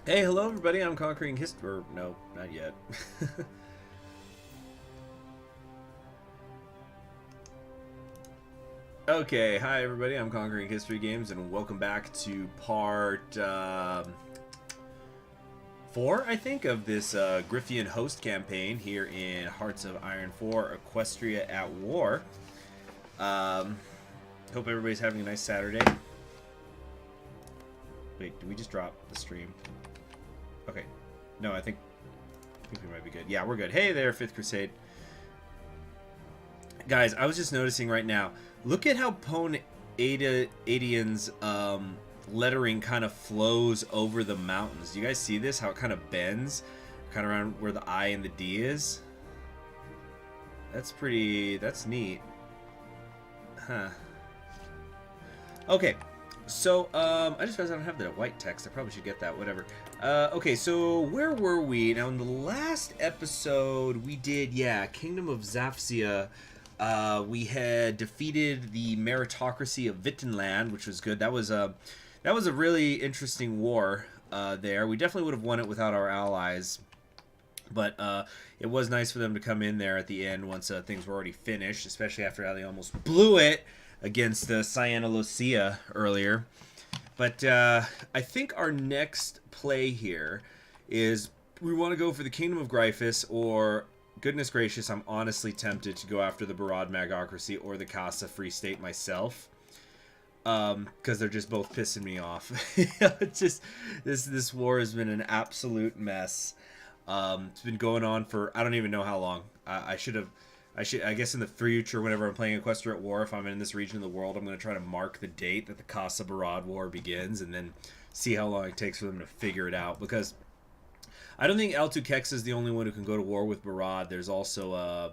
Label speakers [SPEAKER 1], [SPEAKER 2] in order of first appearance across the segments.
[SPEAKER 1] Hey, hello everybody, I'm Conquering History, or no, not yet. Okay, hi everybody, I'm Conquering History Games, and welcome back to part 4, I think, of this Gryphian host campaign here in Hearts of Iron 4, Equestria at War. Um, Hope everybody's having a nice Saturday. Wait, did we just drop the stream? Okay, no, I think we might be good. Yeah, we're good. Hey there, 5th Crusade. Guys, I was just noticing right now, look at how Adian's lettering kind of flows over the mountains. Do you guys see this? How it kind of bends? Kind of around where the I and the D is? That's neat. Huh. Okay, so, I just realized I don't have the white text. I probably should get that, whatever. Okay, so where were we? Now, in the last episode, we did, Kingdom of Zafsia. We had defeated the meritocracy of Wittenland, which was good. That was a really interesting war there. We definitely would have won it without our allies, but it was nice for them to come in there at the end once things were already finished, especially after how they almost blew it against Siena Lucia earlier. But I think our next play here is we want to go for the Kingdom of Gryphis, or goodness gracious, I'm honestly tempted to go after the Barad Magocracy or the Casa Free State myself, because they're just both pissing me off. It's just this war has been an absolute mess. It's been going on for I don't even know how long. I guess in the future, whenever I'm playing Equestria at War, if I'm in this region of the world, I'm going to try to mark the date that the Casa Barad War begins, and then see how long it takes for them to figure it out. Because I don't think Altukex is the only one who can go to war with Barad. There's also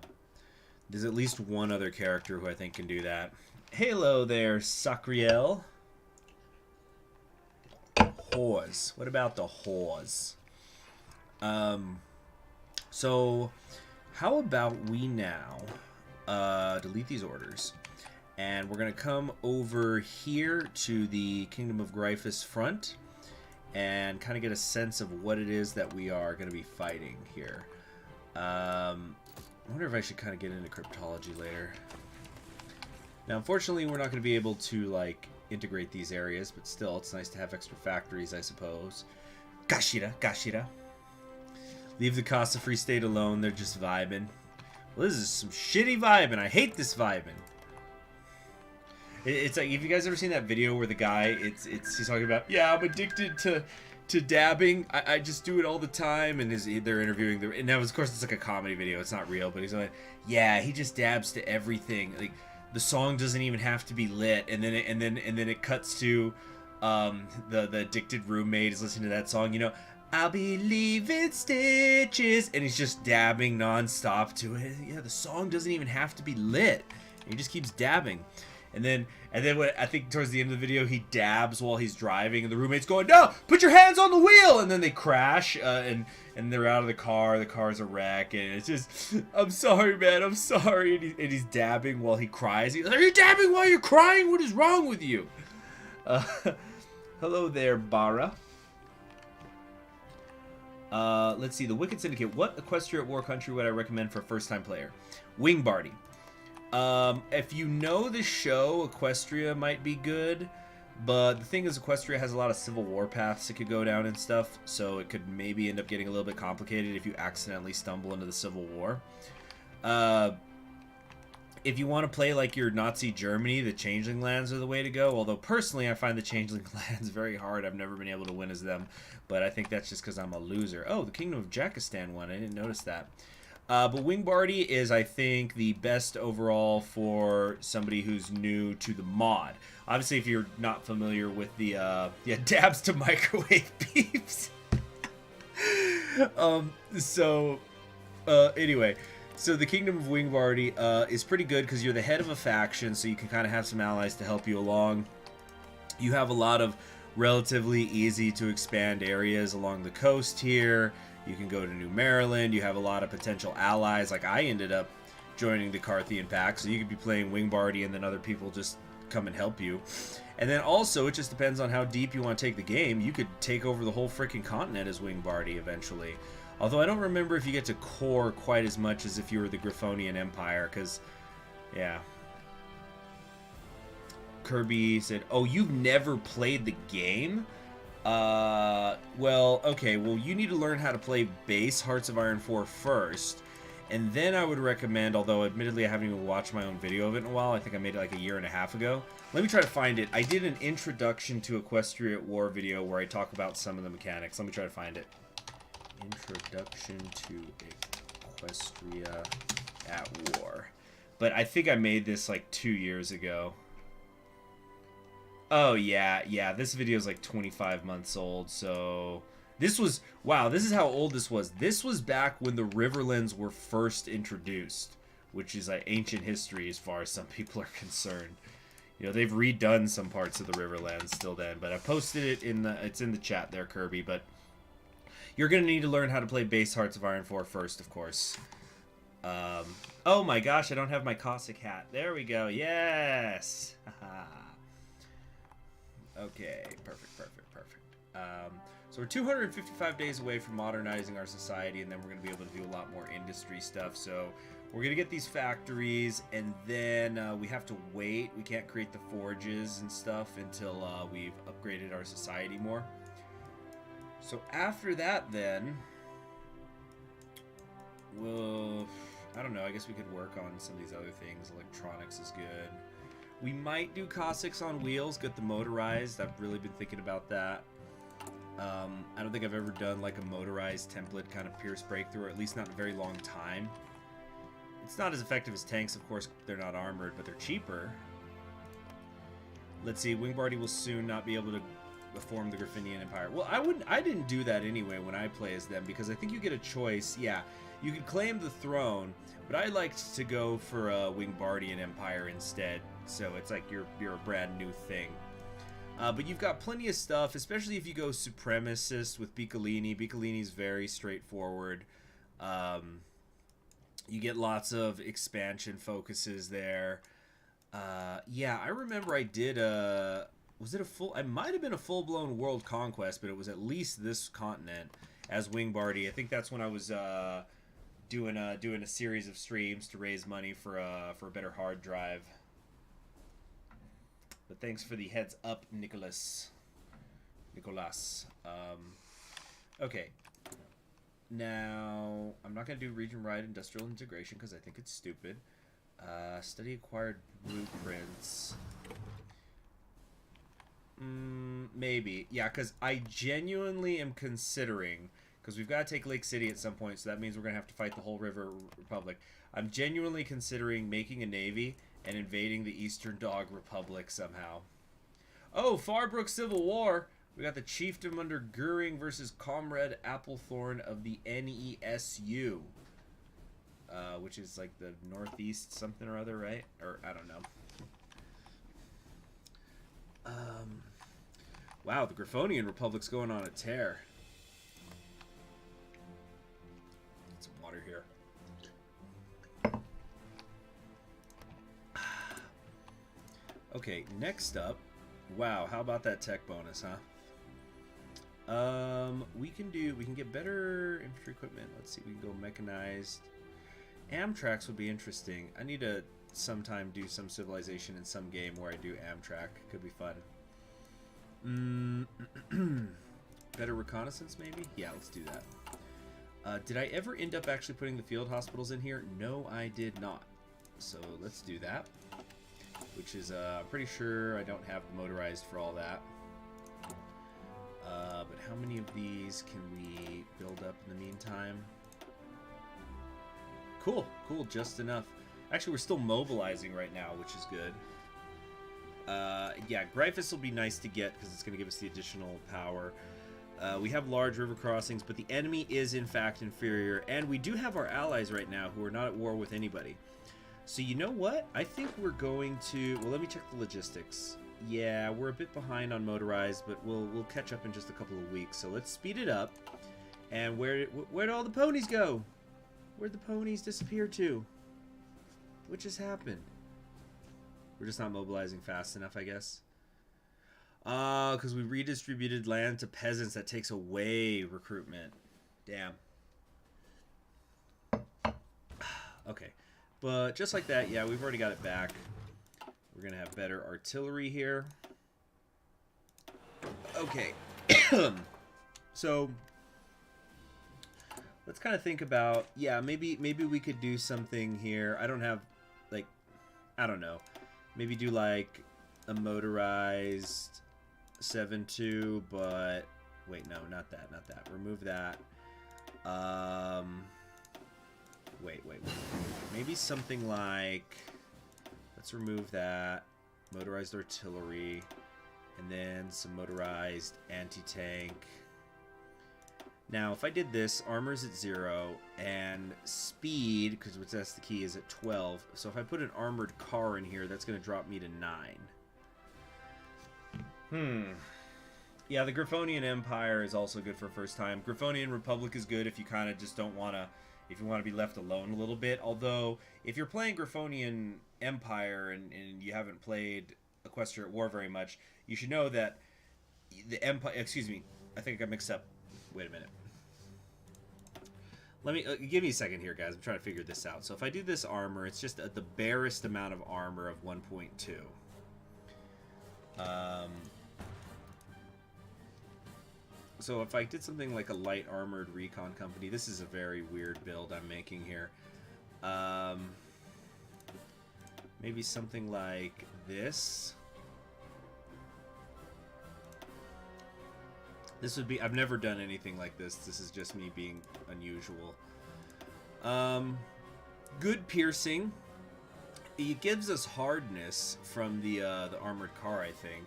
[SPEAKER 1] there's at least one other character who I think can do that. Hello there, Sacriel. Whores. What about the whores? So how about we now delete these orders, and we're going to come over here to the Kingdom of Gryphis front and kind of get a sense of what it is that we are going to be fighting here. I wonder if I should kind of get into cryptology later. Now, unfortunately, we're not going to be able to, like, integrate these areas, but still, it's nice to have extra factories, I suppose. Gashira. Leave the Casa Free State alone, they're just vibing. Well, this is some shitty vibing. I hate this vibing. It's like, have you guys ever seen that video where the guy, he's talking about, yeah, I'm addicted to dabbing. I just do it all the time, and they're interviewing and now, of course, it's like a comedy video. It's not real, but he's like, yeah, he just dabs to everything. Like, the song doesn't even have to be lit, and then it cuts to the addicted roommate is listening to that song, you know, I'll be leaving stitches, and he's just dabbing nonstop to it. Yeah, the song doesn't even have to be lit. He just keeps dabbing. And then when, I think towards the end of the video, he dabs while he's driving, and the roommate's going, no, put your hands on the wheel! And then they crash, and they're out of the car's a wreck, and it's just, I'm sorry, man, I'm sorry. And he's dabbing while he cries. He's like, are you dabbing while you're crying? What is wrong with you? Hello there, Bara. Let's see, the Wicked Syndicate. What Equestria at War country would I recommend for a first-time player? Wingbardy. If you know the show, Equestria might be good, but the thing is, Equestria has a lot of Civil War paths it could go down and stuff, so it could maybe end up getting a little bit complicated if you accidentally stumble into the Civil War. If you want to play like your Nazi Germany, the Changeling Lands are the way to go, although personally I find the Changeling Lands very hard. I've never been able to win as them, but I think that's just because I'm a loser. Oh, the Kingdom of Jakistan won. I didn't notice that. But Wingbardy is, I think, the best overall for somebody who's new to the mod. Obviously, if you're not familiar with the dabs to microwave beeps. Anyway, so the Kingdom of Wingbardy is pretty good because you're the head of a faction, so you can kind of have some allies to help you along. You have a lot of relatively easy to expand areas along the coast here. You can go to New Maryland. You have a lot of potential allies. Like, I ended up joining the Carthian pack, so you could be playing Wingbardy and then other people just come and help you. And then also, it just depends on how deep you want to take the game. You could take over the whole freaking continent as Wingbardy eventually. Although I don't remember if you get to core quite as much as if you were the Gryphonian Empire, because, yeah. Kirby said, oh, you've never played the game? Well, okay, well, you need to learn how to play base Hearts of Iron 4 first. And then I would recommend, although admittedly I haven't even watched my own video of it in a while, I think I made it like a year and a half ago. Let me try to find it. I did an introduction to Equestria at War video where I talk about some of the mechanics. Let me try to find it. Introduction to Equestria at War. But I think I made this like 2 years ago. Oh, yeah, this video is like 25 months old, so... This was... Wow, this is how old this was. This was back when the Riverlands were first introduced, which is like ancient history as far as some people are concerned. You know, they've redone some parts of the Riverlands still then, but I posted it in the... It's in the chat there, Kirby, but... You're going to need to learn how to play base Hearts of Iron 4 first, of course. Oh my gosh, I don't have my Cossack hat. There we go. Yes! Haha. Okay, perfect. So we're 255 days away from modernizing our society, and then we're going to be able to do a lot more industry stuff. So we're going to get these factories, and then we have to wait. We can't create the forges and stuff until we've upgraded our society more. So after that, then, we'll... I don't know, I guess we could work on some of these other things. Electronics is good. We might do Cossacks on wheels, get the motorized. I've really been thinking about that. I don't think I've ever done like a motorized template kind of Pierce Breakthrough, or at least not in a very long time. It's not as effective as tanks, of course. They're not armored, but they're cheaper. Let's see, Wingbardy will soon not be able to form the Gryphian Empire. Well, I didn't do that anyway when I play as them, because I think you get a choice. Yeah, you could claim the throne, but I liked to go for a Wingbardian Empire instead. So it's like you're a brand new thing. But you've got plenty of stuff, especially if you go Supremacist with Biccolini. Biccolini's very straightforward. You get lots of expansion focuses there. Yeah, I remember I did a... Was it a full... It might have been a full-blown world conquest, but it was at least this continent as Wingbardy. I think that's when I was doing a series of streams to raise money for a better hard drive. But thanks for the heads up, Nicholas. Okay. Now, I'm not going to do region-wide industrial integration because I think it's stupid. Study acquired blueprints. Maybe. Yeah, because I genuinely am considering... Because we've got to take Lake City at some point, so that means we're going to have to fight the whole River Republic. I'm genuinely considering making a navy and invading the Eastern Dog Republic somehow. Oh, Farbrook Civil War! We got the Chiefdom under Goering versus Comrade Applethorn of the NESU. Which is like the Northeast something or other, right? Or, I don't know. Wow, the Gryphonian Republic's going on a tear. Get some water here. Okay, next up. Wow, how about that tech bonus, huh? We can get better infantry equipment. Let's see, we can go mechanized. Amtraks would be interesting. I need to sometime do some civilization in some game where I do Amtrak. Could be fun. Better reconnaissance, maybe? Yeah, let's do that. Did I ever end up actually putting the field hospitals in here? No, I did not. So let's do that. Which is, I'm pretty sure I don't have motorized for all that. But how many of these can we build up in the meantime? Cool, just enough. Actually, we're still mobilizing right now, which is good. Yeah, Gryphus will be nice to get because it's going to give us the additional power. We have large river crossings, but the enemy is in fact inferior, and we do have our allies right now who are not at war with anybody. So you know what? I think we're going to... Well, let me check the logistics. Yeah, we're a bit behind on motorized, but we'll catch up in just a couple of weeks. So let's speed it up. And where'd all the ponies go? Where'd the ponies disappear to? What just happened? We're just not mobilizing fast enough, I guess. Because we redistributed land to peasants. That takes away recruitment. Damn. Okay. But just like that, yeah, we've already got it back. We're going to have better artillery here. Okay. So let's kind of think about, yeah, maybe we could do something here. I don't have, like, I don't know. Maybe do, like, a motorized 7-2, but wait, no, not that. Remove that. Wait. Maybe something like, let's remove that. Motorized artillery. And then some motorized anti-tank. Now, if I did this, armor's at 0, and speed, because that's the key, is at 12. So if I put an armored car in here, that's going to drop me to 9. Yeah, the Gryphonian Empire is also good for first time. Gryphonian Republic is good if you kind of just don't want to, if you want to be left alone a little bit. Although, if you're playing Gryphonian Empire and you haven't played Equestria at War very much, you should know that the Empire, excuse me, I think I got mixed up. Wait a minute. Let me, give me a second here, guys. I'm trying to figure this out. So if I do this armor, it's just the barest amount of armor of 1.2. So if I did something like a light armored recon company, this is a very weird build I'm making here. Maybe something like this. This would be, I've never done anything like this. This is just me being unusual. Good piercing. It gives us hardness from the armored car, I think.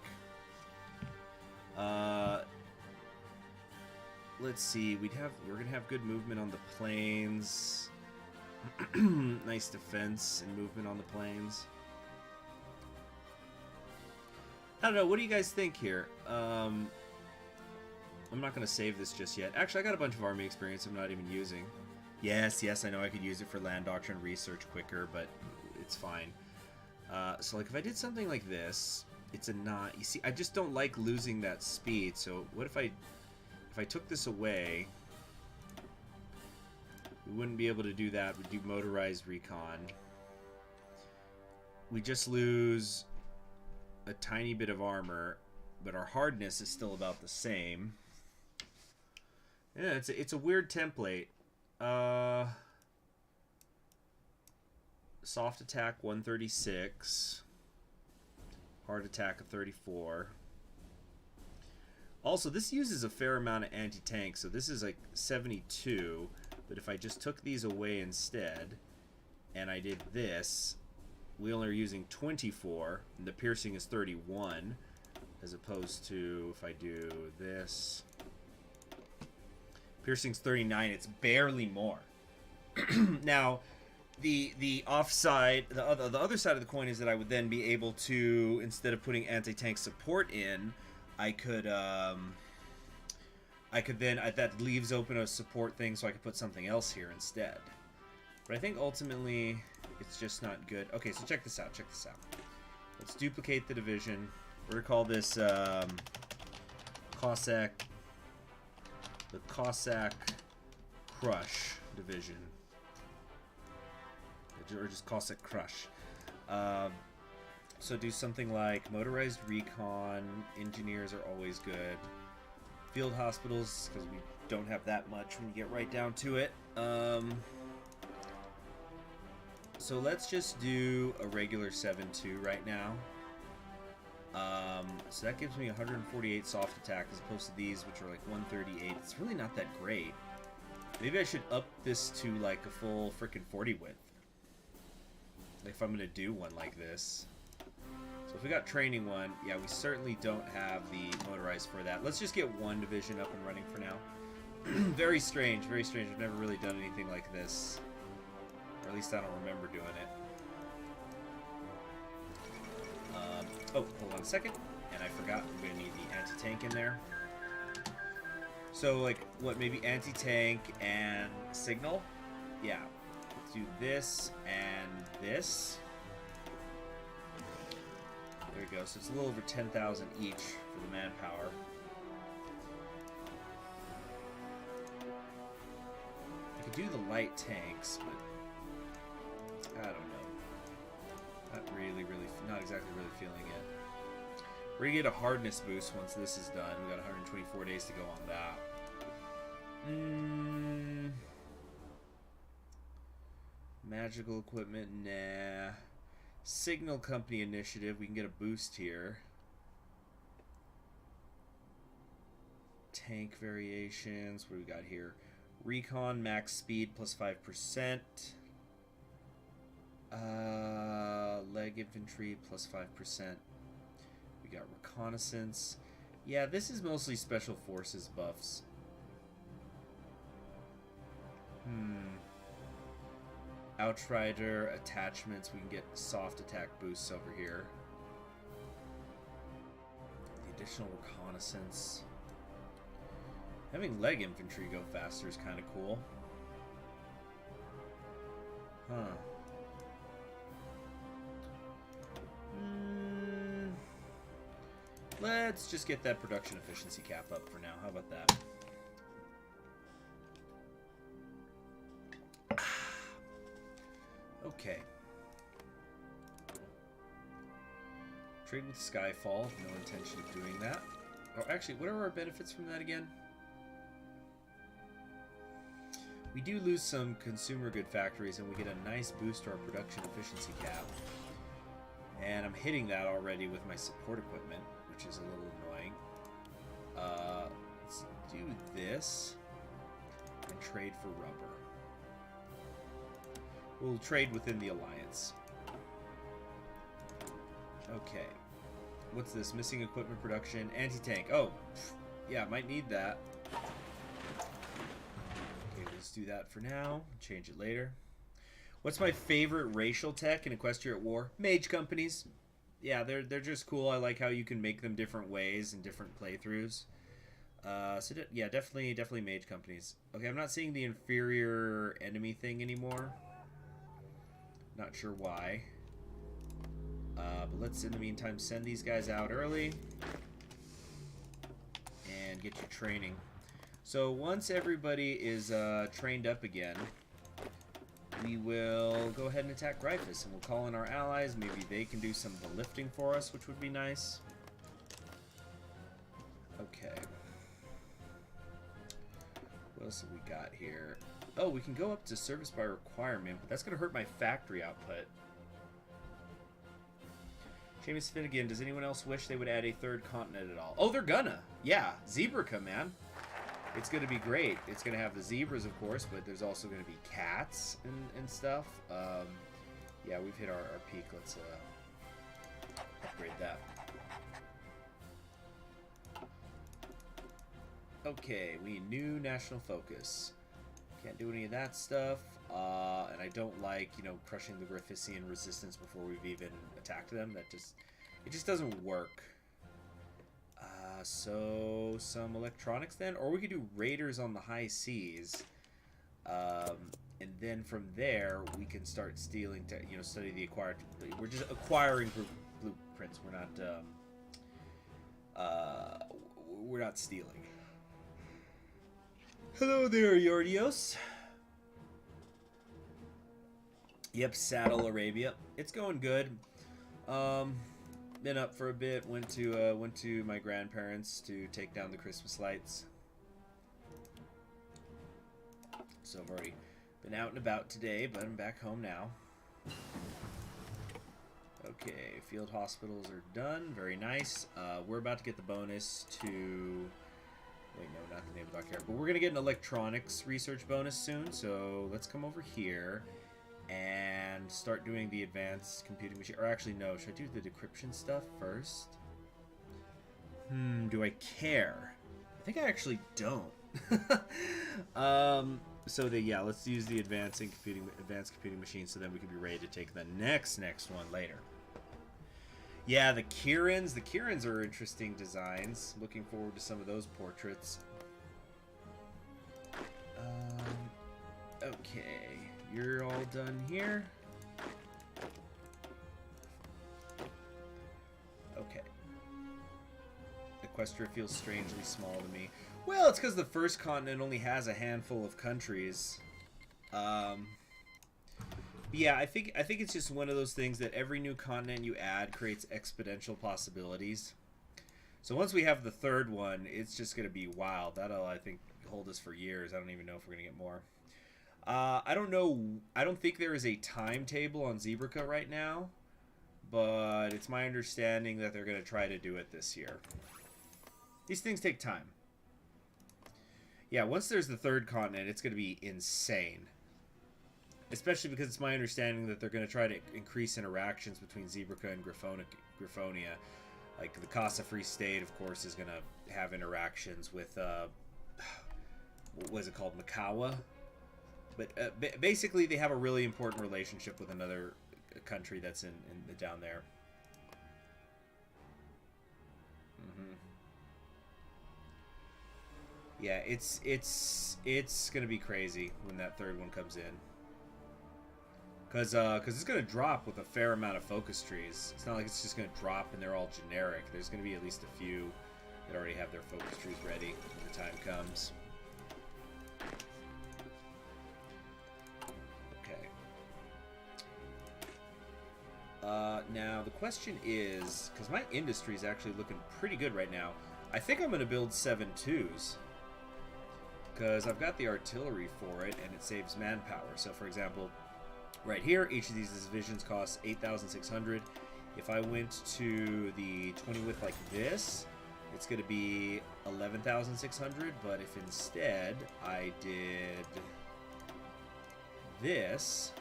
[SPEAKER 1] Let's see. We're gonna have good movement on the plains. Nice defense and movement on the plains. I don't know. What do you guys think here? I'm not going to save this just yet. Actually, I got a bunch of army experience I'm not even using. Yes, I know I could use it for land doctrine research quicker, but it's fine. So, like, if I did something like this, it's a not... You see, I just don't like losing that speed, so what if I took this away... We wouldn't be able to do that. We'd do motorized recon. We just lose a tiny bit of armor, but our hardness is still about the same. Yeah, it's a weird template. Soft attack 136. Hard attack of 34. Also, this uses a fair amount of anti-tank, so this is like 72. But if I just took these away instead, and I did this, we only are using 24, and the piercing is 31, as opposed to if I do this. Piercing's 39, it's barely more. Now, the offside, the other side of the coin is that I would then be able to, instead of putting anti-tank support in, I could then, that leaves open a support thing, so I could put something else here instead. But I think ultimately, it's just not good. Okay, so check this out, Let's duplicate the division. We're gonna call this, Cossack, the Cossack Crush Division. Or just Cossack Crush. So do something like motorized recon, engineers are always good. Field hospitals, because we don't have that much when you get right down to it. So let's just do a regular 7-2 right now. So that gives me 148 soft attack as opposed to these, which are like 138. It's really not that great. Maybe I should up this to like a full frickin' 40 width. If I'm gonna do one like this. So if we got training one, yeah, we certainly don't have the motorized for that. Let's just get one division up and running for now. Very strange, very strange. I've never really done anything like this. Or at least I don't remember doing it. Oh, hold on a second. And I forgot I'm going to need the anti-tank in there. So, like, what, maybe anti-tank and signal? Yeah. Let's do this and this. There we go. So it's a little over 10,000 each for the manpower. I could do the light tanks, but I don't know. Not exactly really feeling it. We're gonna get a hardness boost once this is done. We got 124 days to go on that. Magical equipment, nah. Signal company initiative, we can get a boost here. Tank variations, what do we got here? Recon max speed plus 5%. Leg infantry plus 5%. We got reconnaissance. Yeah, this is mostly special forces buffs. Outrider attachments, we can get soft attack boosts over here. The additional reconnaissance. Having leg infantry go faster is kind of cool. Huh. Let's just get that production efficiency cap up for now. How about that? Okay. Trade with Skyfall. No intention of doing that. Oh, actually, what are our benefits from that again? We do lose some consumer good factories, and we get a nice boost to our production efficiency cap. And I'm hitting that already with my support equipment, which is a little annoying. Let's do this and trade for rubber. We'll trade within the alliance. Okay. What's this? Missing equipment production. Anti-tank. Oh, yeah, might need that. Okay, let's do that for now. Change it later. What's my favorite racial tech in Equestria at War? Mage companies. Yeah, they're just cool. I like how you can make them different ways in different playthroughs. Yeah, definitely mage companies. Okay, I'm not seeing the inferior enemy thing anymore. Not sure why. But let's, in the meantime, send these guys out early and get you training. So once everybody is trained up again, we will go ahead and attack Gryphis, and we'll call in our allies. Maybe they can do some of the lifting for us, which would be nice. Okay. What else have we got here? Oh, we can go up to service by requirement, but that's going to hurt my factory output. Seamus Finnegan, does anyone else wish they would add a third continent at all? Oh, they're gonna. Yeah, Zebraca, man. It's going to be great. It's going to have the zebras, of course, but there's also going to be cats and stuff. Yeah, we've hit our peak. Let's upgrade that. Okay, we need new national focus. Can't do any of that stuff. And I don't like, crushing the Gryphian resistance before we've even attacked them. It just doesn't work. So some electronics then, or we could do raiders on the high seas, and then from there we can start stealing to study the acquired. We're just acquiring blueprints. We're not stealing. Hello there, Yordios. Yep, Saddle Arabia. It's going good. Been up for a bit. Went to my grandparents to take down the Christmas lights. So I've already been out and about today, but I'm back home now. Okay, field hospitals are done. Very nice. We're about to get the bonus to... Wait, no, not the naval dock here. But we're going to get an electronics research bonus soon, so let's come over here and start doing the advanced computing machine. Or actually, no. Should I do the decryption stuff first? Do I care? I think I actually don't. Yeah, let's use the advanced computing machine so then we can be ready to take the next one later. Yeah, the Kirins. The Kirins are interesting designs. Looking forward to some of those portraits. Okay. You're all done here. Equestria feels strangely small to me. Well, it's because the first continent only has a handful of countries. Yeah, I think it's just one of those things that every new continent you add creates exponential possibilities. So once we have the third one, it's just going to be wild. That'll, I think, hold us for years. I don't even know if we're going to get more. I don't know. I don't think there is a timetable on Zebraca right now, but it's my understanding that they're going to try to do it this year. These things take time. Yeah, once there's the third continent, it's going to be insane. Especially because it's my understanding that they're going to try to increase interactions between Zebraca and Gryphonia. Like, the Casa Free State, of course, is going to have interactions with, what was it called, Makawa? But basically, they have a really important relationship with another country that's down there. Yeah, it's going to be crazy when that third one comes in. Because it's going to drop with a fair amount of focus trees. It's not like it's just going to drop and they're all generic. There's going to be at least a few that already have their focus trees ready when the time comes. Okay. Now, the question is, because my industry is actually looking pretty good right now, I think I'm going to build 7 2s. Because I've got the artillery for it, and it saves manpower. So, for example, right here, each of these divisions costs 8,600. If I went to the 20 width like this, it's going to be 11,600. But if instead I did this,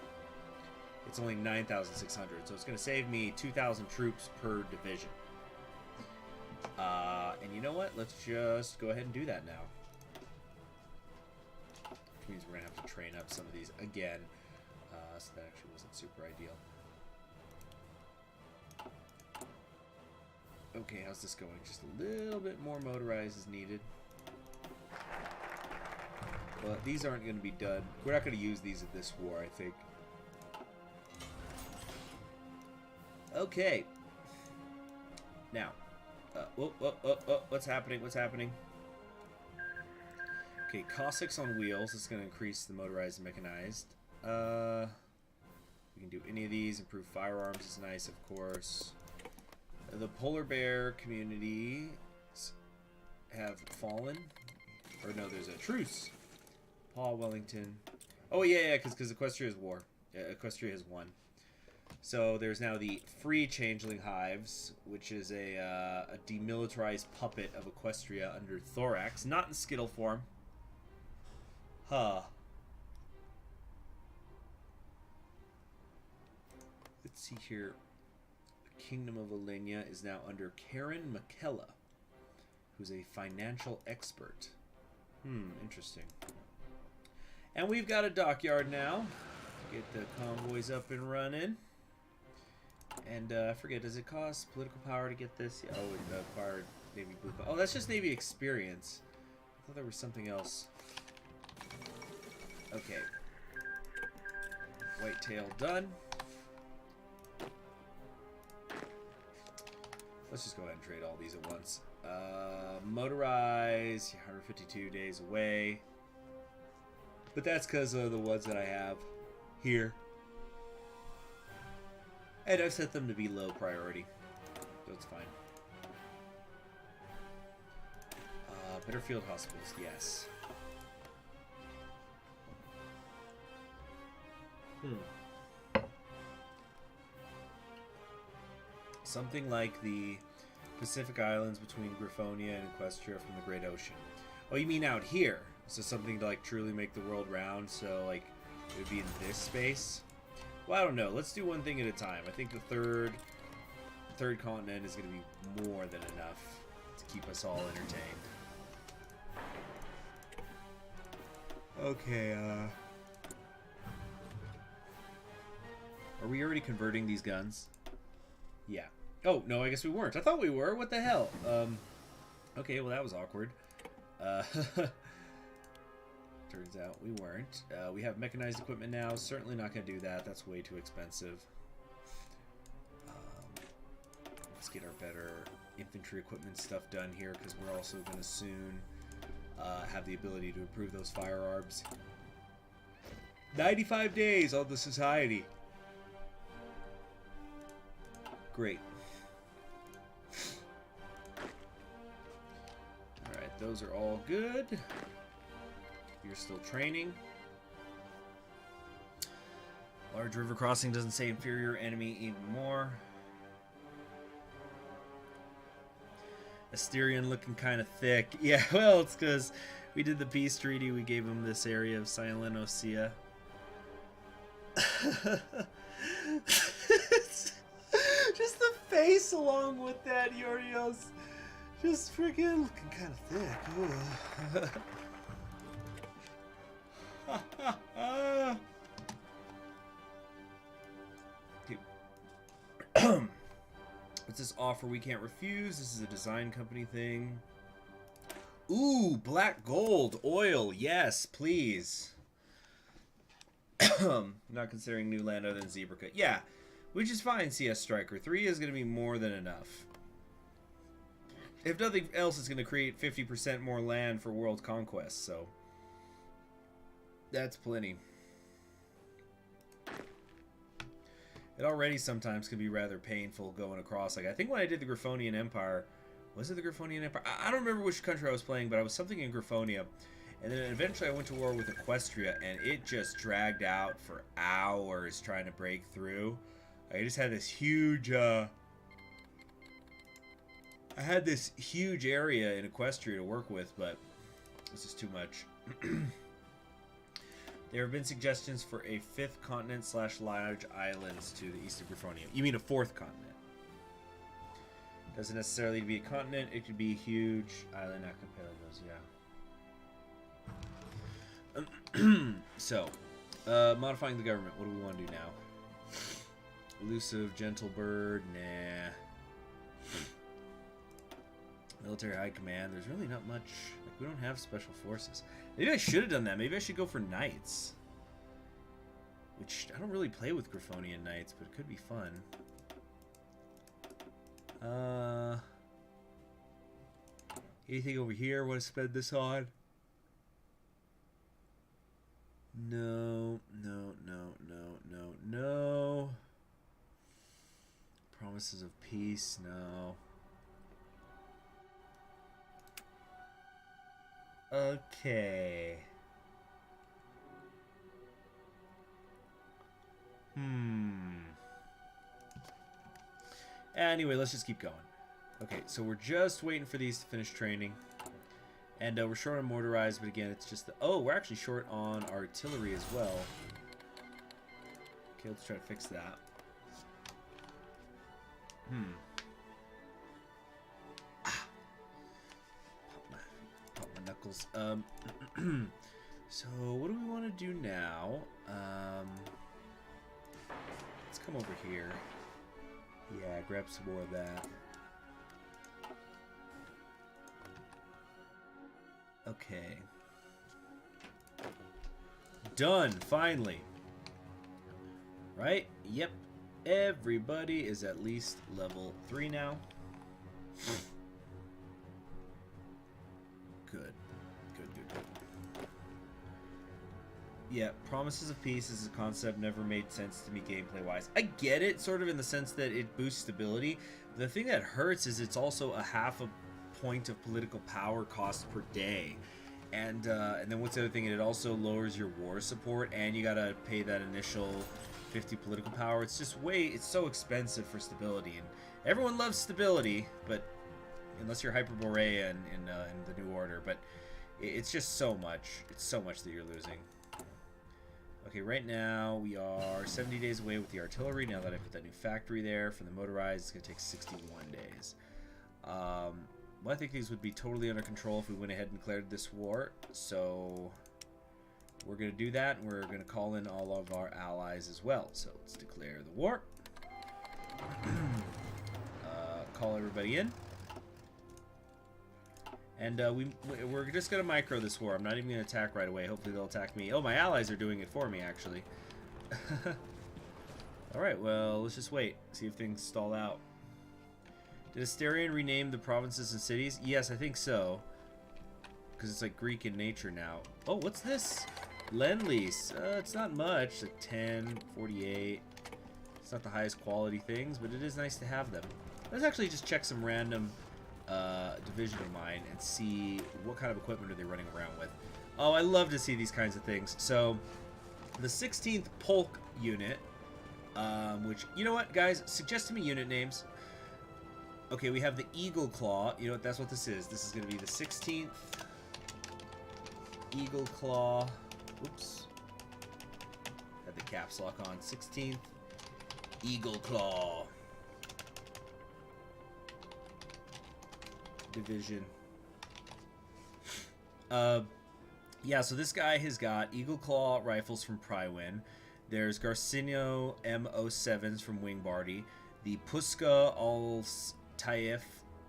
[SPEAKER 1] it's only 9,600. So it's going to save me 2,000 troops per division. And you know what? Let's just go ahead and do that now. Which means we're going to have to train up some of these again. So that actually wasn't super ideal. Okay, how's this going? Just a little bit more motorized is needed. But these aren't going to be done. We're not going to use these at this war, I think. Okay. Now. What's happening? What's happening? Okay, Cossacks on wheels. This is going to increase the motorized and mechanized. We can do any of these. Improve firearms is nice, of course. The polar bear community have fallen. Or no, there's a truce. Paul Wellington. Oh, yeah, because Equestria is war. Yeah, Equestria has won. So there's now the free changeling hives, which is a demilitarized puppet of Equestria under Thorax. Not in Skittle form. Huh. Let's see here. The Kingdom of Alenia is now under Karen McKella, who's a financial expert. Interesting. And we've got a dockyard now. Get the convoys up and running. And I forget, does it cost political power to get this? Yeah, oh, it acquired Navy Blue. Oh, that's just Navy experience. I thought there was something else. Okay. Whitetail done. Let's just go ahead and trade all these at once. Motorized, 152 days away. But that's because of the ones that I have here. And I've set them to be low priority. So it's fine. Better field hospitals, yes. Something like the Pacific Islands between Griffonia and Equestria from the Great Ocean. Oh, you mean out here? So something to like truly make the world round, so like it would be in this space? Well, I don't know. Let's do one thing at a time. I think the third continent is going to be more than enough to keep us all entertained. Okay, are we already converting these guns? Yeah. Oh, no, I guess we weren't. I thought we were. What the hell? Okay, well, that was awkward. Turns out we weren't. We have mechanized equipment now. Certainly not going to do that. That's way too expensive. Let's get our better infantry equipment stuff done here, because we're also going to soon have the ability to improve those firearms. 95 days on the society. Great. Alright, those are all good. You're still training. Large river crossing doesn't say inferior enemy even more. Asterion looking kind of thick. Yeah, well, it's because we did the peace treaty. We gave him this area of Silent Osea. Just the face along with that, Yorios. Just freaking looking kind of thick. What's this offer we can't refuse? This is a design company thing. Ooh, black gold, oil, yes, please. Not considering new land other than Zebracut. Yeah, which is fine, CS Striker. 3 is going to be more than enough. If nothing else, it's going to create 50% more land for world conquest, so that's plenty. It already sometimes can be rather painful going across. Like, I think when I did the Gryphonian Empire, was it the Gryphonian Empire? I don't remember which country I was playing, but I was something in Griffonia. And then eventually I went to war with Equestria, and it just dragged out for hours trying to break through. I just had this huge, I had this huge area in Equestria to work with, but this is too much. There have been suggestions for a 5th continent / large islands to the east of Griffonia. You mean a 4th continent? Doesn't necessarily need to be a continent. It could be a huge island archipelagos, yeah. So, modifying the government. What do we want to do now? Elusive, gentle bird, nah. Military high command. There's really not much. Like, we don't have special forces. Maybe I should have done that. Maybe I should go for knights. Which, I don't really play with Gryphonian knights, but it could be fun. Anything over here I want to spend this on? No, no, no, no, no, no. Promises of peace, no. Okay. Anyway, let's just keep going. Okay, so we're just waiting for these to finish training. And we're short on motorized, but again, it's just the... Oh, we're actually short on artillery as well. Okay, let's try to fix that. Pop my knuckles. So, what do we want to do now? Let's come over here. Yeah, grab some more of that. Okay. Done, finally. Right? Yep. Everybody is at least level 3 now. Good. Good, good, good. Yeah, Promises of Peace is a concept never made sense to me gameplay-wise. I get it, sort of in the sense that it boosts stability. The thing that hurts is it's also a half a point of political power cost per day. And then what's the other thing? It also lowers your war support, and you gotta pay that initial 50 political power. It's just it's so expensive for stability. And everyone loves stability, but unless you're Hyperborea in the New Order. But it's just so much. It's so much that you're losing. Okay, right now we are 70 days away with the artillery. Now that I put that new factory there for the motorized, it's going to take 61 days. Well, I think these would be totally under control if we went ahead and declared this war. So we're going to do that, and we're going to call in all of our allies as well. So let's declare the war. Call everybody in. And we're just going to micro this war. I'm not even going to attack right away. Hopefully they'll attack me. Oh, my allies are doing it for me, actually. Alright, well, let's just wait. See if things stall out. Did Asterion rename the provinces and cities? Yes, I think so. Because it's like Greek in nature now. Oh, what's this? Lend-lease. It's not much. Like 10, 48. It's not the highest quality things, but it is nice to have them. Let's actually just check some random division of mine and see what kind of equipment are they running around with. Oh, I love to see these kinds of things. So, the 16th Polk unit, which, you know what, guys? Suggest to me unit names. Okay, we have the Eagle Claw. You know what? That's what this is. This is going to be the 16th Eagle Claw. Oops. Had the caps lock on. 16th Eagle Claw Division. Yeah, so this guy has got Eagle Claw rifles from Prywin. There's Garcinio M07s from Wingbardy. The Puska Al-Taif,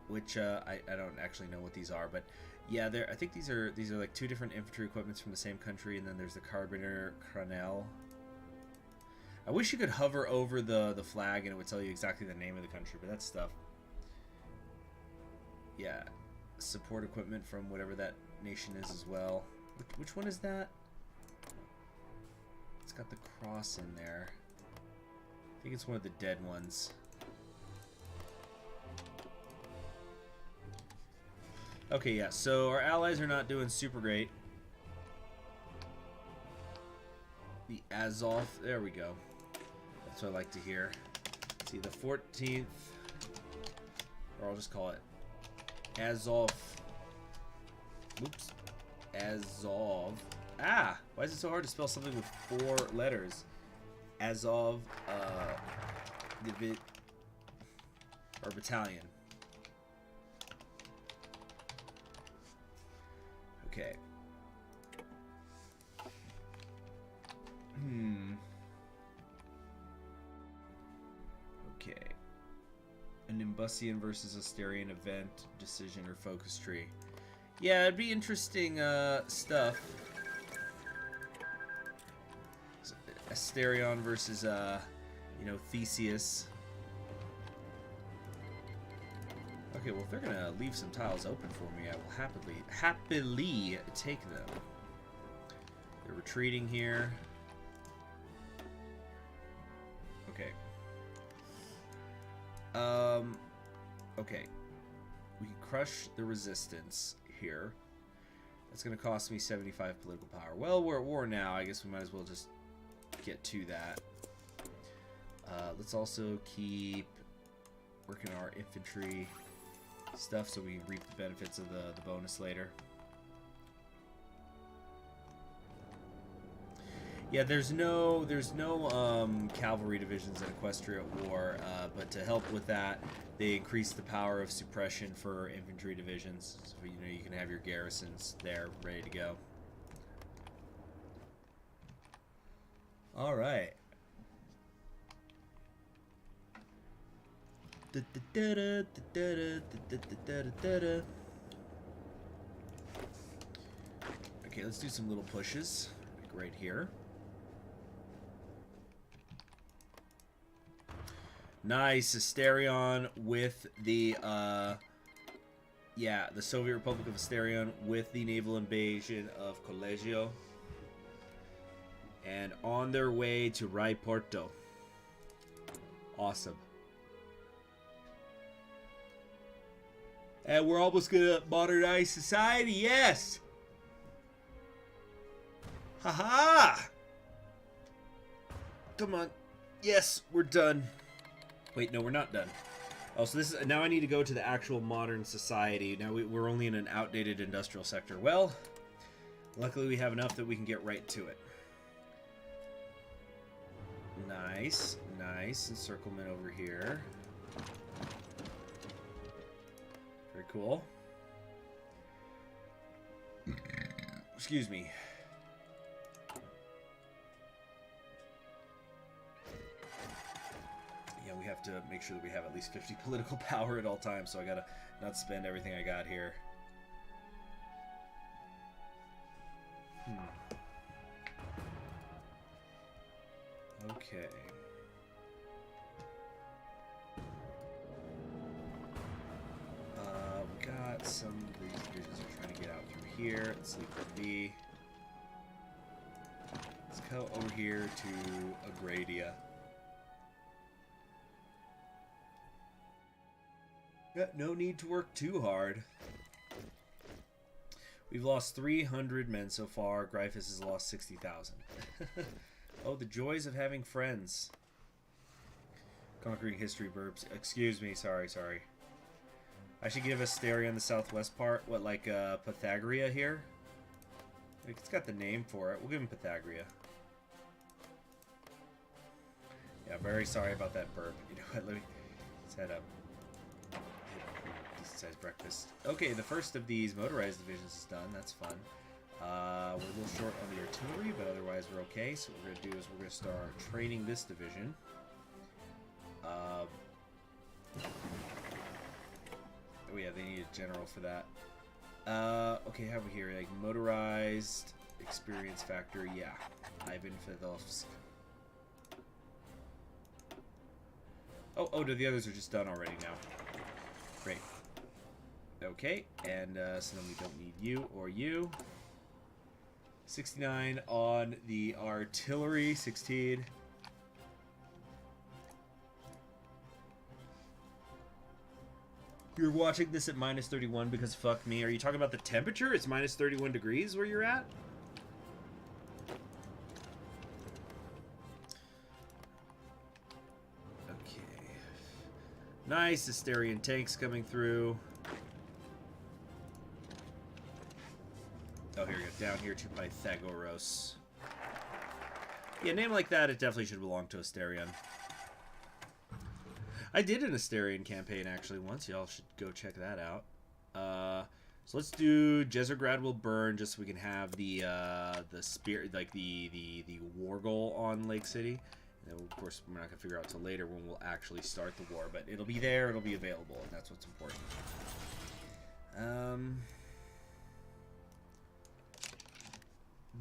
[SPEAKER 1] which I don't actually know what these are, but yeah, I think these are like two different infantry equipments from the same country, and then there's the Carabiner Cranel. I wish you could hover over the flag and it would tell you exactly the name of the country, but that's stuff. Yeah, support equipment from whatever that nation is as well. Which one is that? It's got the cross in there. I think it's one of the dead ones. Okay, yeah, so our allies are not doing super great. The Azov, there we go. That's what I like to hear. Let's see, the 14th, or I'll just call it Azov. Oops. Azov. Ah! Why is it so hard to spell something with 4 letters? Azov, or battalion. Okay. Okay. A Nimbusian versus Asterion event, decision, or focus tree. Yeah, it'd be interesting stuff. Asterion versus, you know, Theseus. Okay, well, if they're gonna leave some tiles open for me, I will happily take them. They're retreating here. Okay. Okay. We can crush the resistance here. That's gonna cost me 75 political power. Well, we're at war now. I guess we might as well just get to that. Let's also keep working on our infantry stuff so we can reap the benefits of the bonus later. Yeah, there's no cavalry divisions in Equestria War, but to help with that, they increase the power of suppression for infantry divisions. So you know you can have your garrisons there ready to go. All right. Okay, let's do some little pushes, like right here. Nice, Asterion with the, yeah, the Soviet Republic of Asterion with the naval invasion of Collegio. And on their way to Raiporto. Awesome. And we're almost gonna modernize society, yes! Haha! Come on. Yes, we're done. Wait, no, we're not done. Oh, so this is now I need to go to the actual modern society. Now we're only in an outdated industrial sector. Well, luckily we have enough that we can get right to it. Nice, nice encirclement over here. Very cool. Excuse me. Yeah, we have to make sure that we have at least 50 political power at all times, so I gotta not spend everything I got here. Okay. here. Let's sleep with B. Let's go over here to Agradia. Got no need to work too hard. We've lost 300 men so far. Gryphis has lost 60,000. Oh, the joys of having friends. Conquering history burps. Excuse me, sorry. I should give Asteria on the southwest part. What, like Pythagoria here? Like, it's got the name for it. We'll give him Pythagoria. Yeah, very sorry about that burp. You know what, let me... Let's head up. Decent sized breakfast. Okay, the first of these motorized divisions is done. That's fun. We're a little short on the artillery, but otherwise we're okay. So what we're going to do is we're going to start training this division. Oh yeah, they need a general for that. Okay, how are we here? Like motorized experience factor, yeah. Ivan Fedovsk. Oh, the others are just done already now. Great. Okay, and so then we don't need you or you. 69 on the artillery, 16. You're watching this at minus 31 because fuck me. Are you talking about the temperature? It's minus 31 degrees where you're at? Okay. Nice Asterian tanks coming through. Oh, here we go. Down here to Pythagoras. Yeah, name like that, it definitely should belong to Asterion. I did an Asterian campaign actually once. Y'all should go check that out. So let's do Jezergrad will burn just so we can have the spirit, like the war goal on Lake City. And then, of course, we're not gonna figure out till later when we'll actually start the war, but it'll be there, it'll be available, and that's what's important.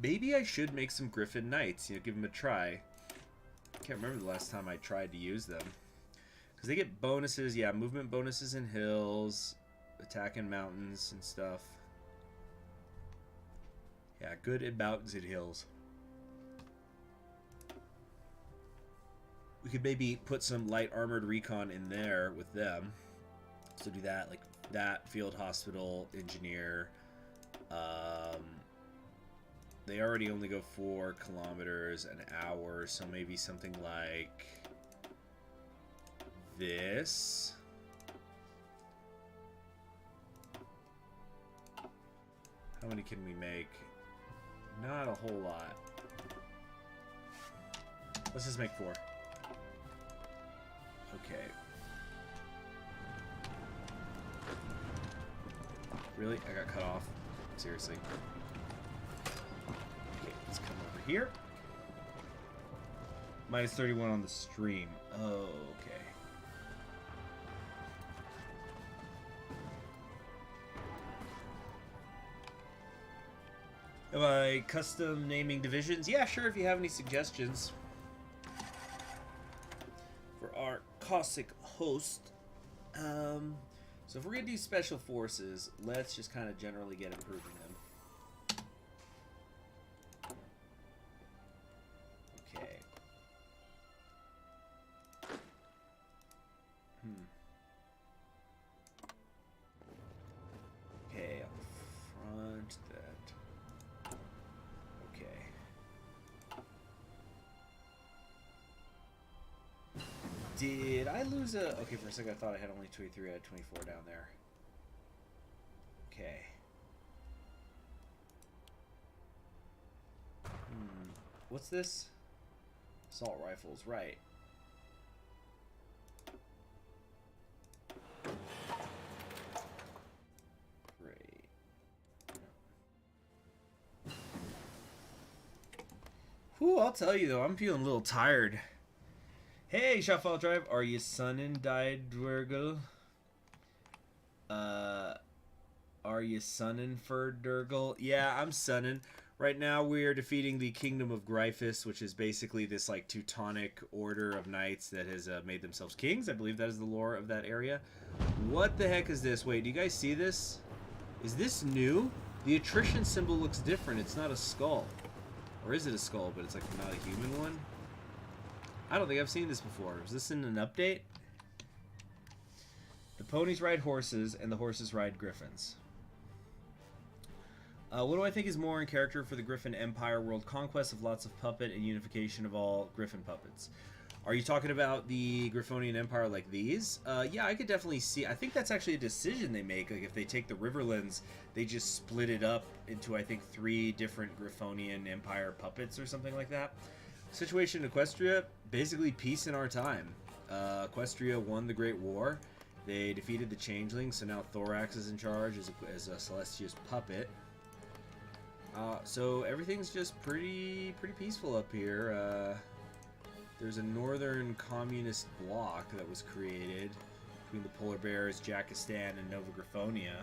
[SPEAKER 1] Maybe I should make some Griffin Knights. You know, give them a try. Can't remember the last time I tried to use them. Because they get bonuses, yeah, movement bonuses in hills, attack in mountains and stuff. Yeah, good in mountains and hills. We could maybe put some light armored recon in there with them. So do that, like that, field hospital, engineer. They already only go 4 kilometers an hour, so maybe something like... this. How many can we make? Not a whole lot. Let's just make 4. Okay. Really? I got cut off? Seriously. Okay, let's come over here. Minus 31 on the stream. Oh, okay. Am I custom naming divisions? Yeah, sure, if you have any suggestions for our Cossack host. So if we're going to do special forces, let's just kind of generally get improving them. Okay. Okay, on the front, that... Okay. Did I lose a... Okay, for a second I thought I had only 23, I had 24 down there. Okay. What's this? Assault rifles, right. Great. Whew, I'll tell you though, I'm feeling a little tired. Hey, Shotfall Drive, are you sunning Didwergel? Are you sunning for Durgle? Yeah, I'm sunning. Right now we are defeating the Kingdom of Gryphis, which is basically this like Teutonic order of knights that has made themselves kings. I believe that is the lore of that area. What the heck is this? Wait, do you guys see this? Is this new? The attrition symbol looks different. It's not a skull. Or is it a skull, but it's like not a human one? I don't think I've seen this before. Is this in an update? The ponies ride horses, and the horses ride griffins. What do I think is more in character for the Griffin Empire world conquest of lots of puppet and unification of all Griffin puppets? Are you talking about the Griffonian Empire like these? Yeah, I could definitely see. I think that's actually a decision they make. Like if they take the Riverlands, they just split it up into I think 3 different Griffonian Empire puppets or something like that. Situation in Equestria, basically peace in our time. Equestria won the Great War. They defeated the Changelings, so now Thorax is in charge as a Celestia's puppet. So everything's just pretty peaceful up here. There's a northern communist bloc that was created between the Polar Bears, Jakistan, and Nova Griffonia.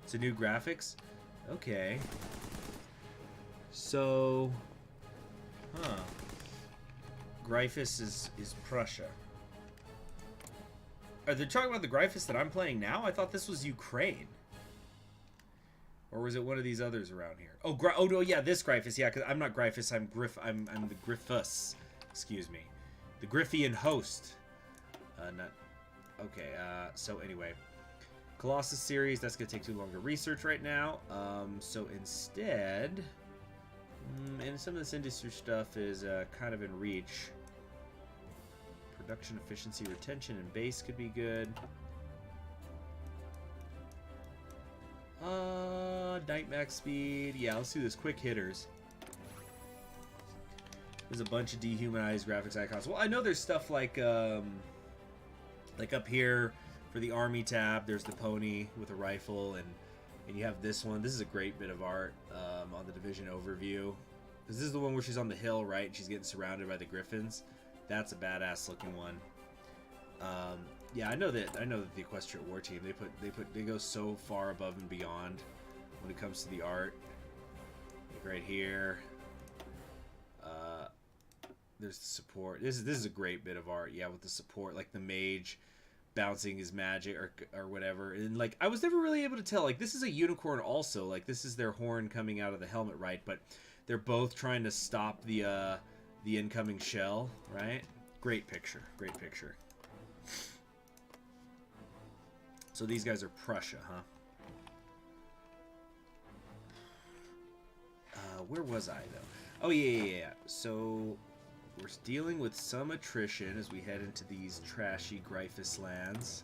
[SPEAKER 1] It's a new graphics? Okay. So, Gryphis is Prussia. Are they talking about the Gryphis that I'm playing now? I thought this was Ukraine. Or was it one of these others around here? Oh, no, yeah, this Gryphis. Yeah, because I'm not Gryphis. I'm the Gryphus. Excuse me, the Gryphian host. Not. Okay. So anyway, Colossus series. That's gonna take too long to research right now. So instead, and some of this industry stuff is kind of in reach. Production efficiency, retention, and base could be good. Night max speed. Yeah, let's do this. Quick hitters. There's a bunch of dehumanized graphics icons. Well, I know there's stuff like up here for the army tab. There's the pony with a rifle, and you have this one. This is a great bit of art on the division overview. This is the one where she's on the hill, right? And she's getting surrounded by the griffins. That's a badass looking one. Yeah, I know that the Equestria War Team they go so far above and beyond when it comes to the art. Like right here, there's the support. This is a great bit of art. Yeah, with the support, like the mage bouncing his magic or whatever. And like I was never really able to tell. Like this is a unicorn also. Like this is their horn coming out of the helmet, right? But they're both trying to stop the incoming shell, right? Great picture. Great picture. So these guys are Prussia, huh? Where was I, though? Oh, yeah. So we're dealing with some attrition as we head into these trashy Gryphis lands.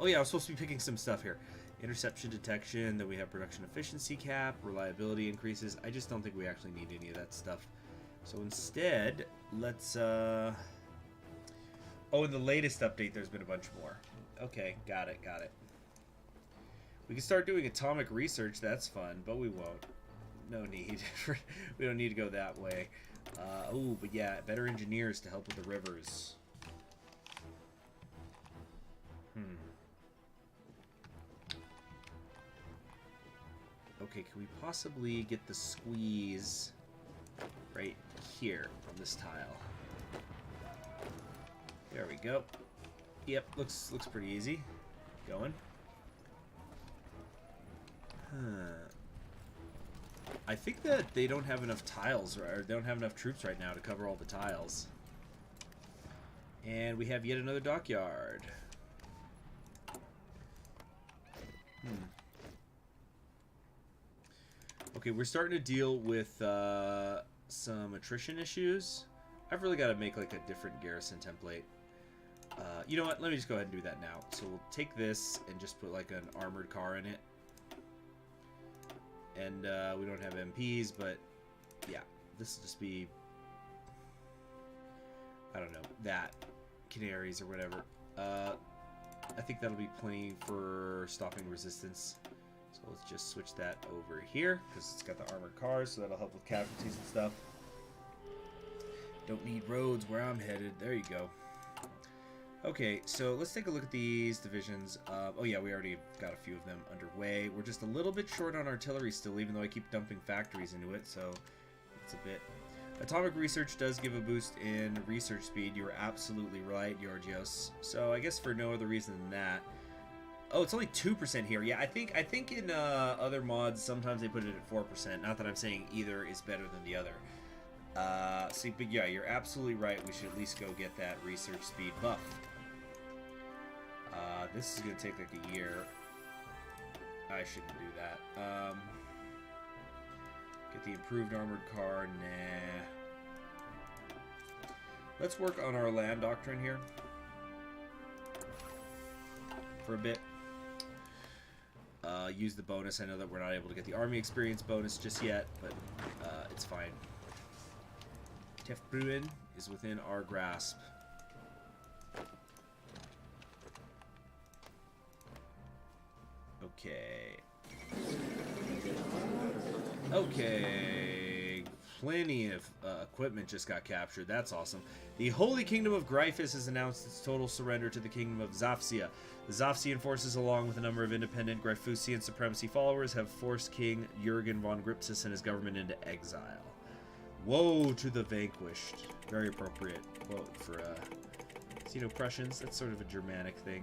[SPEAKER 1] Oh, yeah, I was supposed to be picking some stuff here. Interception detection, then we have production efficiency cap, reliability increases. I just don't think we actually need any of that stuff. So instead, let's... Oh, in the latest update, there's been a bunch more. Okay, got it. We can start doing atomic research. That's fun, but we won't. No need. We don't need to go that way. Oh, but yeah, better engineers to help with the rivers. Okay, can we possibly get the squeeze right here on this tile? There we go. Yep, looks pretty easy. Going. I think that they don't have enough tiles, or they don't have enough troops right now to cover all the tiles. And we have yet another dockyard. Okay, we're starting to deal with some attrition issues. I've really got to make like a different garrison template. You know what? Let me just go ahead and do that now. So we'll take this and just put like an armored car in it. And we don't have MPs, but yeah, this will just be, I don't know, that. Canaries or whatever. I think that'll be plenty for stopping resistance. So let's just switch that over here, because it's got the armored cars, so that'll help with casualties and stuff. Don't need roads where I'm headed. There you go. Okay, so let's take a look at these divisions. Oh yeah, we already got a few of them underway. We're just a little bit short on artillery still, even though I keep dumping factories into it, so it's a bit... Atomic research does give a boost in research speed. You are absolutely right, Georgios. So I guess for no other reason than that, Oh, it's only 2% here. Yeah, I think in other mods sometimes they put it at 4%. Not that I'm saying either is better than the other. See, but yeah, you're absolutely right. We should at least go get that research speed buff. This is gonna take like a year. I shouldn't do that. Get the improved armored car. Nah. Let's work on our land doctrine here for a bit. Use the bonus. I know that we're not able to get the army experience bonus just yet, but it's fine. Tefbruen is within our grasp. Okay. Okay. Plenty of equipment just got captured. That's awesome. The Holy Kingdom of Gryphis has announced its total surrender to the Kingdom of Zafsia. The Zafsian forces, along with a number of independent Gryphusian supremacy followers, have forced King Jurgen von Gripsis and his government into exile. Woe to the vanquished. Very appropriate quote for Xeno-Prussians. That's sort of a Germanic thing.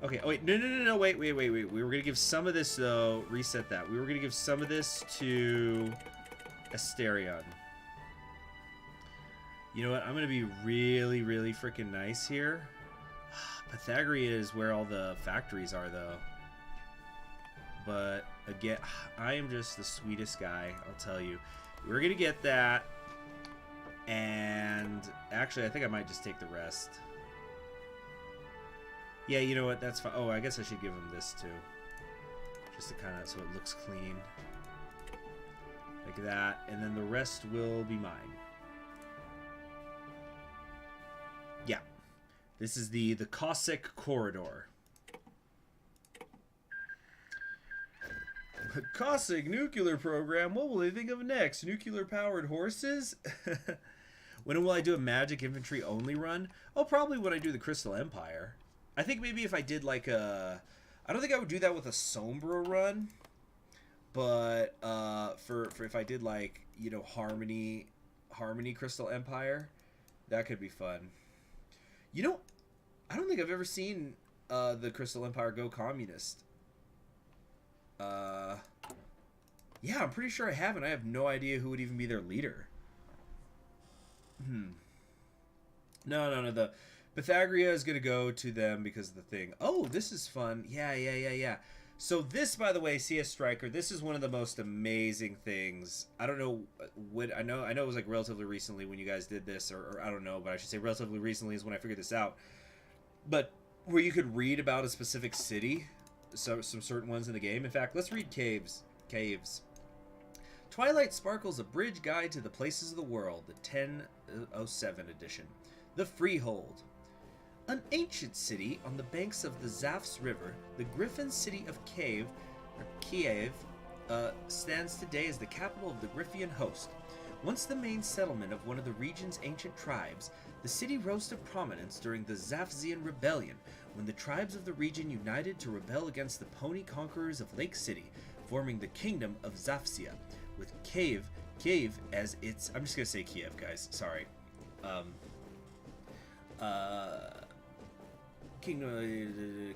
[SPEAKER 1] Okay, oh wait, no, wait. We were going to give some of this, though. Reset that. We were going to give some of this to Asterion. You know what? I'm going to be really, really freaking nice here. Pythagoria is where all the factories are, though. But, again, I am just the sweetest guy, I'll tell you. We're going to get that. And, actually, I think I might just take the rest. Yeah, you know what? That's fine. Oh, I guess I should give him this, too. Just to kind of, so it looks clean. Like that. And then the rest will be mine. Yeah. This is the Cossack Corridor. Cossack nuclear program? What will they think of next? Nuclear-powered horses? When will I do a magic infantry only run? Oh, probably when I do the Crystal Empire. I think maybe if I did like a... I don't think I would do that with a Sombra run. But for if I did like, you know, Harmony Crystal Empire, that could be fun. You know, I don't think I've ever seen the Crystal Empire go communist. Yeah, I'm pretty sure I haven't. I have no idea who would even be their leader. No. The Pythagoria is going to go to them because of the thing. Oh, this is fun. Yeah. So this, by the way, CS Striker, this is one of the most amazing things. I don't know what... I know it was like relatively recently when you guys did this, or I don't know, but I should say relatively recently is when I figured this out. But where you could read about a specific city, some certain ones in the game. In fact, let's read Caves. Twilight Sparkle's Abridged Guide to the Places of the World, the 1007 edition. The Freehold. An ancient city on the banks of the Zafs River, the Griffin city of Kiev, stands today as the capital of the Gryphian host. Once the main settlement of one of the region's ancient tribes, the city rose to prominence during the Zafzian Rebellion, when the tribes of the region united to rebel against the pony conquerors of Lake City, forming the Kingdom of Zafsia, with Kiev as its... I'm just going to say Kiev, guys. Sorry.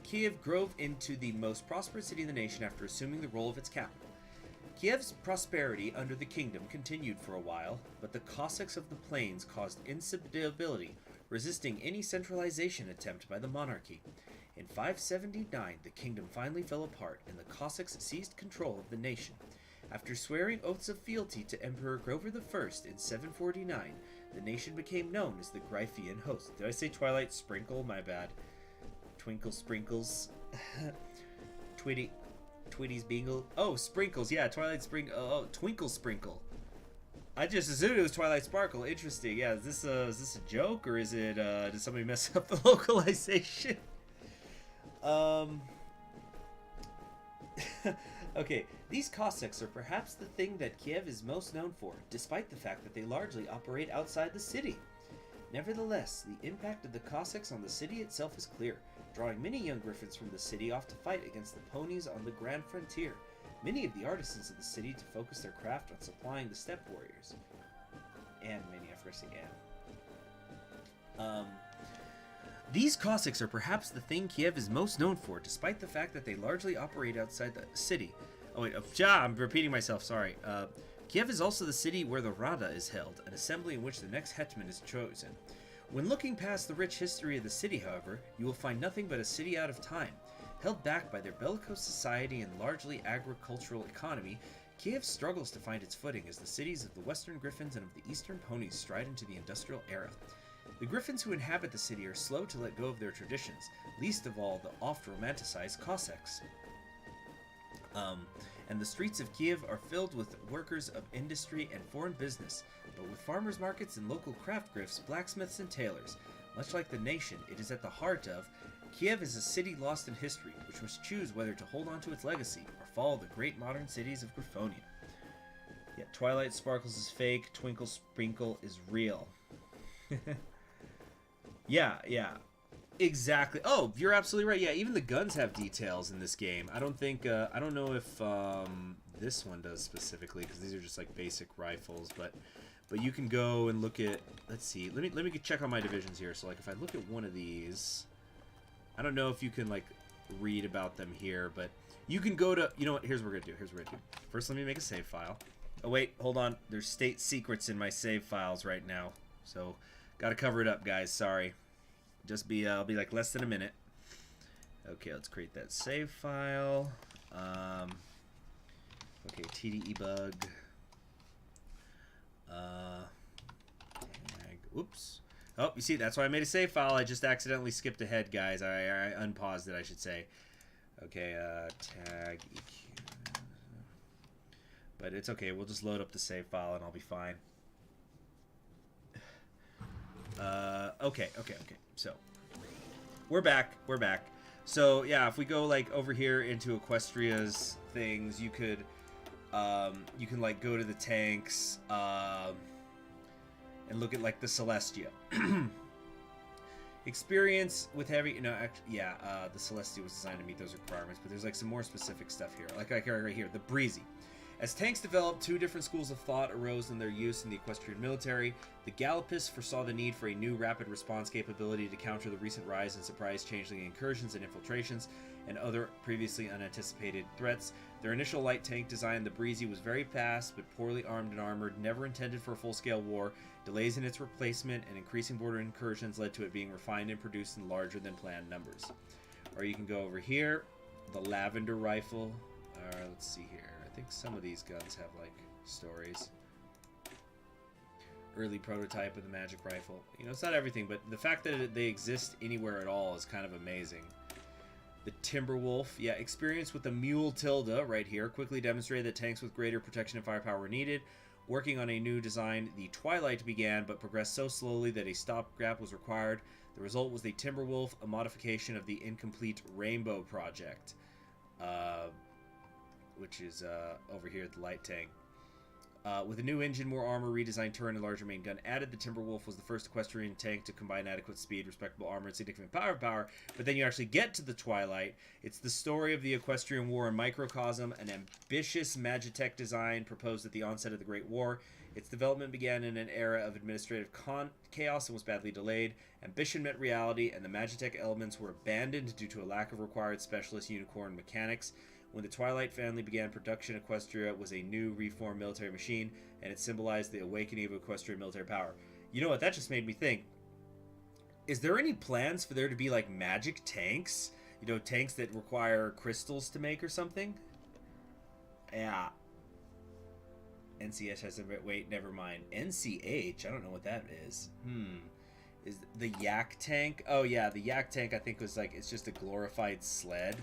[SPEAKER 1] Kiev grew into the most prosperous city in the nation after assuming the role of its capital. Kiev's prosperity under the kingdom continued for a while, but the Cossacks of the plains caused instability, resisting any centralization attempt by the monarchy. In 579, the kingdom finally fell apart, and the Cossacks seized control of the nation. After swearing oaths of fealty to Emperor Grover I in 749, the nation became known as the Gryphian host. Did I say Twilight Sprinkle? My bad. Twinkle Sprinkles. Tweety's Bingle. Oh, Sprinkles. Yeah, Twilight Sprinkle. Oh, Twinkle Sprinkle. I just assumed it was Twilight Sparkle. Interesting. Yeah, is this a joke, or is it, did somebody mess up the localization? Okay, these Cossacks are perhaps the thing that Kiev is most known for, despite the fact that they largely operate outside the city. Nevertheless, the impact of the Cossacks on the city itself is clear, drawing many young Griffins from the city off to fight against the ponies on the Grand Frontier. Many of the artisans of the city to focus their craft on supplying the steppe warriors. And many, I forgot to say, and. These Cossacks are perhaps the thing Kiev is most known for, despite the fact that they largely operate outside the city. Oh wait, I'm repeating myself, sorry. Kiev is also the city where the Rada is held, an assembly in which the next hetman is chosen. When looking past the rich history of the city, however, you will find nothing but a city out of time. Held back by their bellicose society and largely agricultural economy, Kiev struggles to find its footing as the cities of the Western Griffins and of the Eastern Ponies stride into the industrial era. The Griffins who inhabit the city are slow to let go of their traditions, least of all the oft-romanticized Cossacks. And the streets of Kiev are filled with workers of industry and foreign business, but with farmers' markets and local craft grifts, blacksmiths, and tailors. Much like the nation it is at the heart of, Kiev is a city lost in history, which must choose whether to hold on to its legacy or follow the great modern cities of Griffonia. Yet Twilight Sparkles is fake, Twinkle Sprinkle is real. Yeah. Exactly. Oh, you're absolutely right. Yeah, even the guns have details in this game. I don't think, I don't know if this one does specifically, because these are just like basic rifles, but you can go and look at, let's see, let me check on my divisions here. So like if I look at one of these, I don't know if you can like read about them here, but you can go to, you know what, here's what we're gonna do. First, let me make a save file. Oh wait, hold on, there's state secrets in my save files right now, so gotta cover it up, guys, sorry. I'll be like less than a minute. Okay, let's create that save file. Okay, tdebug. Tag. Oops. Oh, you see, that's why I made a save file. I just accidentally skipped ahead, guys. I unpaused it, I should say. Okay, tag EQ. But it's okay. We'll just load up the save file and I'll be fine. Okay. So, we're back. So, yeah, if we go, like, over here into Equestria's things, you can, like, go to the tanks, and look at, like, the Celestia. Experience with heavy, the Celestia was designed to meet those requirements, but there's, like, some more specific stuff here. Like right here, the Breezy. As tanks developed, two different schools of thought arose in their use in the Equestrian military. The Gallipists foresaw the need for a new rapid response capability to counter the recent rise in surprise changeling incursions and infiltrations and other previously unanticipated threats. Their initial light tank design, the Breezy, was very fast but poorly armed and armored, never intended for a full-scale war. Delays in its replacement and increasing border incursions led to it being refined and produced in larger than planned numbers. Or you can go over here, the Lavender Rifle. Let's see here. I think some of these guns have like stories. Early prototype of the magic rifle. You know, it's not everything, but the fact that they exist anywhere at all is kind of amazing. The Timberwolf, yeah, experience with the Mule Tilda right here quickly demonstrated that tanks with greater protection and firepower were needed. Working on a new design, the Twilight began, but progressed so slowly that a stopgap was required. The result was the Timberwolf, a modification of the incomplete Rainbow project. Which is over here at the light tank. With a new engine, more armor, redesigned turret, and larger main gun added, the Timberwolf was the first equestrian tank to combine adequate speed, respectable armor, and significant power. But then you actually get to the Twilight. It's the story of the Equestrian War in microcosm, an ambitious Magitech design proposed at the onset of the Great War. Its development began in an era of administrative chaos and was badly delayed. Ambition met reality, and the Magitech elements were abandoned due to a lack of required specialist unicorn mechanics. When the Twilight family began production, Equestria was a new, reformed military machine, and it symbolized the awakening of equestrian military power. You know what? That just made me think. Is there any plans for there to be, like, magic tanks? You know, tanks that require crystals to make or something? Yeah. NCH has a... Wait, never mind. NCH? I don't know what that is. Is the Yak tank? Oh, yeah, the Yak tank, I think, was, like, it's just a glorified sled.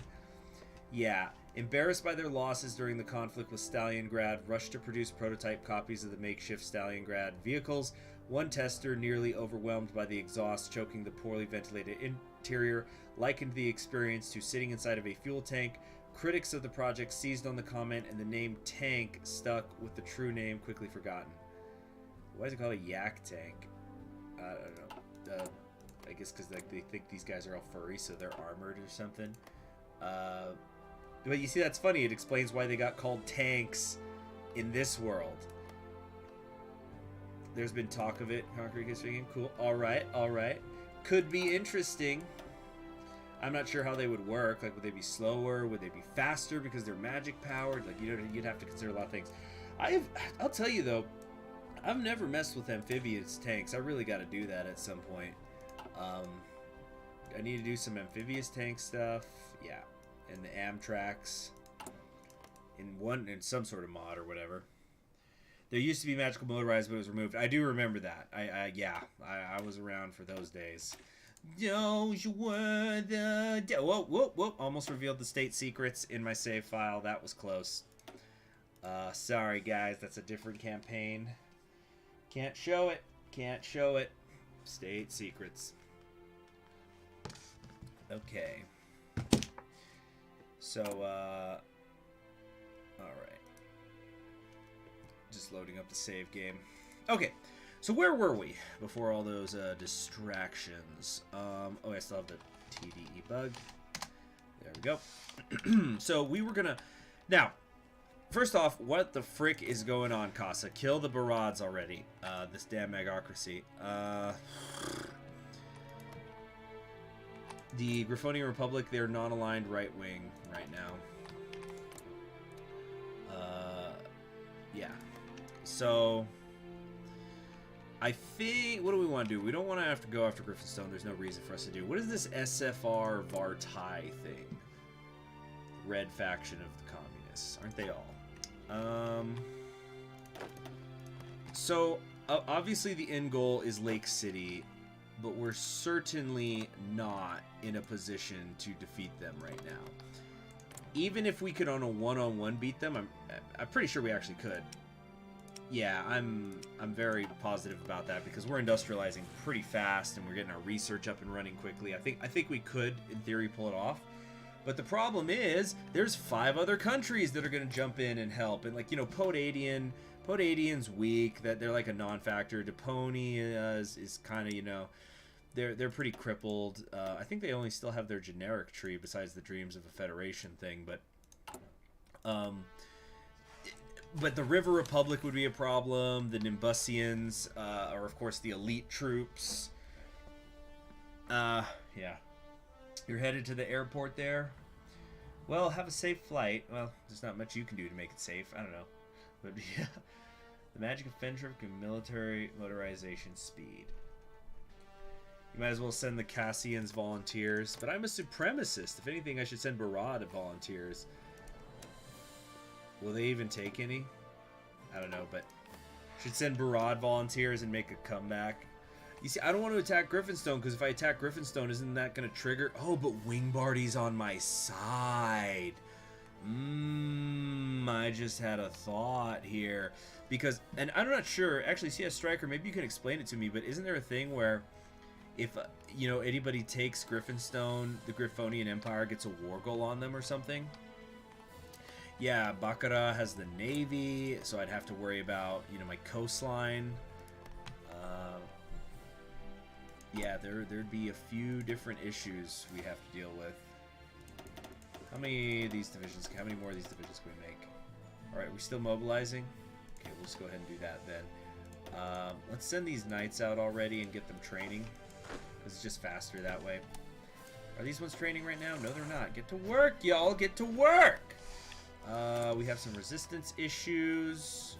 [SPEAKER 1] Yeah. Embarrassed by their losses during the conflict with Stalingrad, rushed to produce prototype copies of the makeshift Stalingrad vehicles. One tester, nearly overwhelmed by the exhaust choking the poorly ventilated interior, likened the experience to sitting inside of a fuel tank. Critics of the project seized on the comment, and the name tank stuck with the true name quickly forgotten. Why is it called a Yak tank? I don't know. I guess because like, they think these guys are all furry, so they're armored or something. But you see, that's funny. It explains why they got called tanks in this world. There's been talk of it. Concrete history game. Cool. All right. Could be interesting. I'm not sure how they would work. Like, would they be slower? Would they be faster because they're magic powered? Like, you'd have to consider a lot of things. I'll tell you though, I've never messed with amphibious tanks. I really got to do that at some point. I need to do some amphibious tank stuff. Yeah, and the Amtrax in some sort of mod or whatever. There used to be magical motorized, but it was removed. I do remember that. I was around for those days. Those were the whoa! Almost revealed the state secrets in my save file. That was close. Sorry guys, that's a different campaign. Can't show it. Can't show it. State secrets. Okay. So, alright. Just loading up the save game. Okay, so where were we before all those distractions? Oh, I still have the TDE bug. There we go. So we were gonna... Now, first off, what the frick is going on, Casa? Kill the Barads already. This damn magocracy. The Gryphonian Republic, they're non-aligned right-wing right now. Yeah. So, I think... What do we want to do? We don't want to have to go after Griffin Stone. There's no reason for us to do. What is this SFR Vartai thing? Red faction of the communists. Aren't they all? So, obviously the end goal is Lake City, but we're certainly not in a position to defeat them right now. Even if we could on a one-on-one beat them, I'm pretty sure we actually could. Yeah, I'm very positive about that because we're industrializing pretty fast and we're getting our research up and running quickly. I think we could, in theory, pull it off. But the problem is, there's 5 other countries that are going to jump in and help. And, like, you know, Podadian's weak. That they're like a non-factor. Deponi is kind of, you know, they're pretty crippled. I think they only still have their generic tree besides the Dreams of a Federation thing. But the River Republic would be a problem. The Nimbusians are, of course, the elite troops. Yeah. You're headed to the airport there? Well, have a safe flight. Well, there's not much you can do to make it safe. I don't know. But yeah. The magic of Fentrip and military motorization speed. You might as well send the Cassians volunteers. But I'm a supremacist. If anything, I should send Barad volunteers. Will they even take any? I don't know, but should send Barad volunteers and make a comeback. You see, I don't want to attack Griffin Stone, because if I attack Griffin Stone, isn't that going to trigger... Oh, but Wingbardy's on my side. I just had a thought here. Because, and I'm not sure, actually, CS Striker, maybe you can explain it to me, but isn't there a thing where if, you know, anybody takes Griffin Stone, the Gryphonian Empire gets a war goal on them or something? Yeah, Baccarat has the Navy, so I'd have to worry about, you know, my coastline. Yeah, there'd be a few different issues we have to deal with. How many of these divisions? How many more of these divisions can we make? All right, we're still mobilizing. Okay, we'll just go ahead and do that then. Let's send these knights out already and get them training. It's just faster that way. Are these ones training right now? No, they're not. Get to work, y'all. Get to work. We have some resistance issues.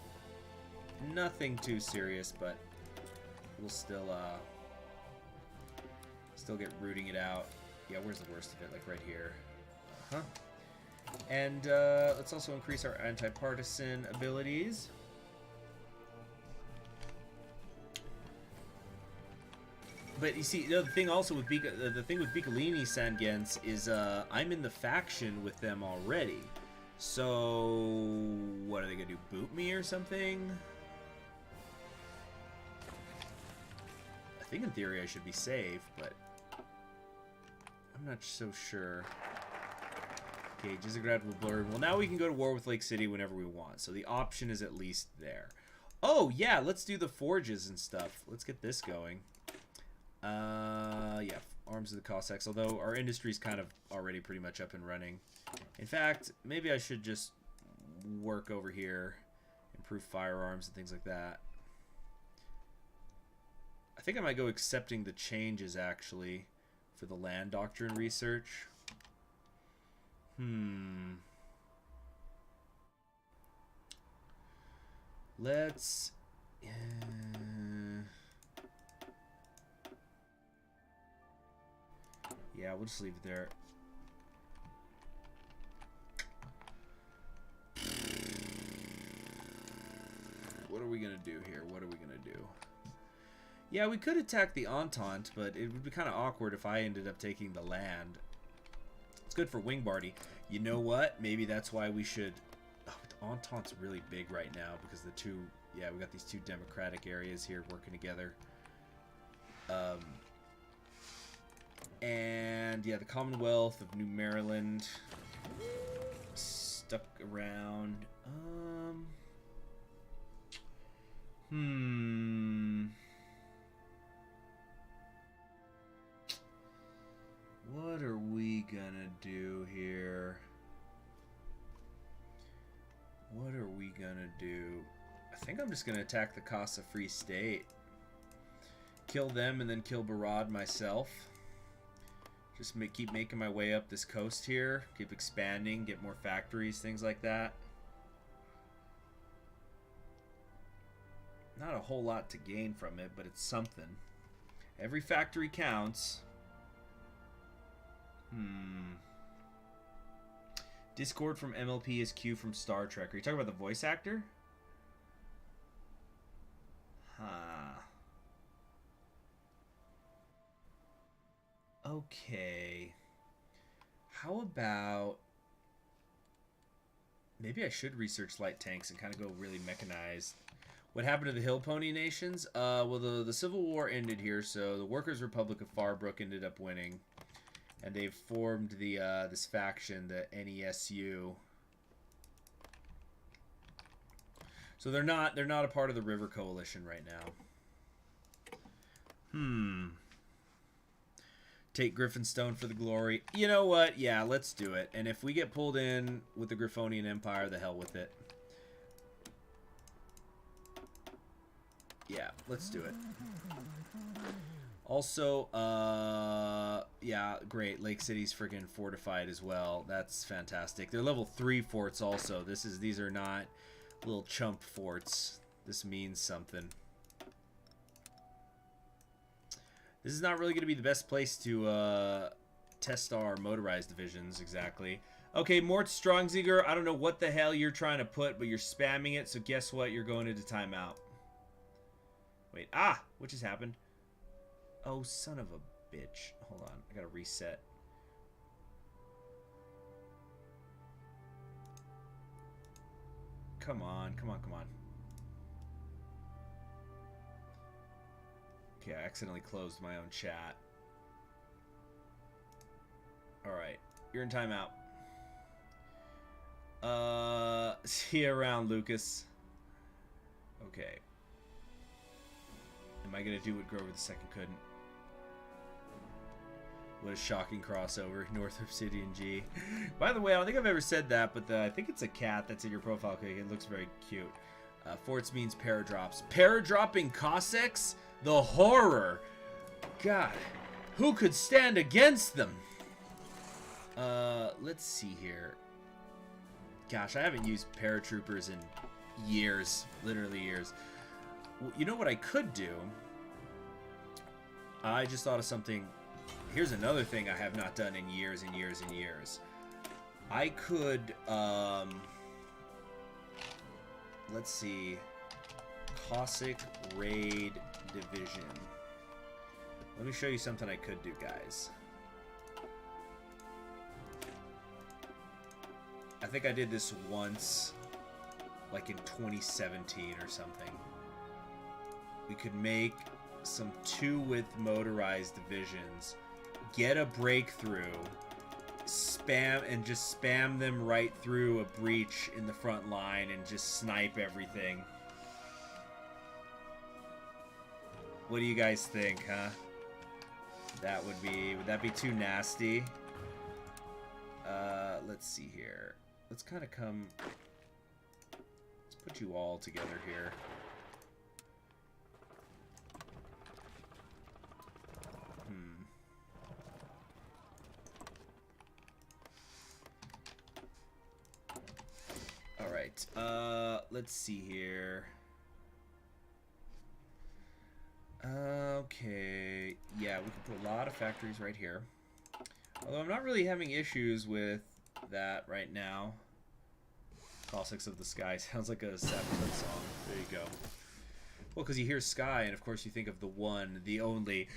[SPEAKER 1] Nothing too serious, but we'll still get rooting it out. Yeah, where's the worst of it? Like right here. And let's also increase our anti-partisan abilities. But you see, the thing also with the thing with Biccolini Sangens is I'm in the faction with them already. So what are they gonna do? Boot me or something? I think in theory I should be safe, but I'm not so sure. Okay, Gizagrad will blur. Well, now we can go to war with Lake City whenever we want. So the option is at least there. Oh, yeah, let's do the forges and stuff. Let's get this going. Yeah, Arms of the Cossacks. Although our industry's kind of already pretty much up and running. In fact, maybe I should just work over here. Improve firearms and things like that. I think I might go accepting the changes, actually, for the land doctrine research. Let's... yeah, we'll just leave it there. What are we going to do here? What are we going to do? Yeah, we could attack the Entente, but it would be kind of awkward if I ended up taking the land. It's good for Wingbardy. You know what? Maybe that's why we should... Oh, the Entente's really big right now because the two... Yeah, we got these two democratic areas here working together. And, yeah, the Commonwealth of New Maryland stuck around. What are we gonna do here? What are we gonna do? I think I'm just gonna attack the Casa Free State. Kill them and then kill Barad myself. Just keep making my way up this coast here. Keep expanding, get more factories, things like that. Not a whole lot to gain from it, but it's something. Every factory counts. Discord from MLP is Q from Star Trek. Are you talking about the voice actor? Okay. How about... Maybe I should research light tanks and kind of go really mechanized. What happened to the Hill Pony Nations? Well, the Civil War ended here, so the Workers' Republic of Farbrook ended up winning. And they've formed the this faction, the NESU. So they're not a part of the River Coalition right now. Take Griffin Stone for the glory. You know what? Yeah, let's do it. And if we get pulled in with the Griffonian Empire, the hell with it. Yeah, let's do it. Also, yeah, great. Lake City's friggin' fortified as well. That's fantastic. They're level 3 forts also. These are not little chump forts. This means something. This is not really going to be the best place to test our motorized divisions, exactly. Okay, Mort Strongziger, I don't know what the hell you're trying to put, but you're spamming it, so guess what? You're going into timeout. Wait, what just happened? Oh, son of a bitch. Hold on, I gotta reset. Come on, come on, come on. Okay, I accidentally closed my own chat. Alright, you're in timeout. See you around, Lucas. Okay. Am I gonna do what Grover II couldn't? What a shocking crossover. North Obsidian G. By the way, I don't think I've ever said that, but I think it's a cat that's in your profile pic. It looks very cute. Forts means paradrops. Paradropping Cossacks? The horror! God, who could stand against them? Let's see here. Gosh, I haven't used paratroopers in years. Literally years. Well, you know what I could do? I just thought of something. Here's another thing I have not done in years and years and years. I could, let's see. Cossack Raid Division. Let me show you something I could do, guys. I think I did this once, like in 2017 or something. We could make some 2-width motorized divisions, get a breakthrough, just spam them right through a breach in the front line and just snipe everything. What do you guys think, huh? Would that be too nasty? Let's see here. Let's kind of let's put you all together here. Let's see here. Okay. Yeah, we can put a lot of factories right here. Although I'm not really having issues with that right now. Cossacks of the Sky sounds like a Sabaton song. There you go. Well, because you hear sky, and of course you think of the one, the only.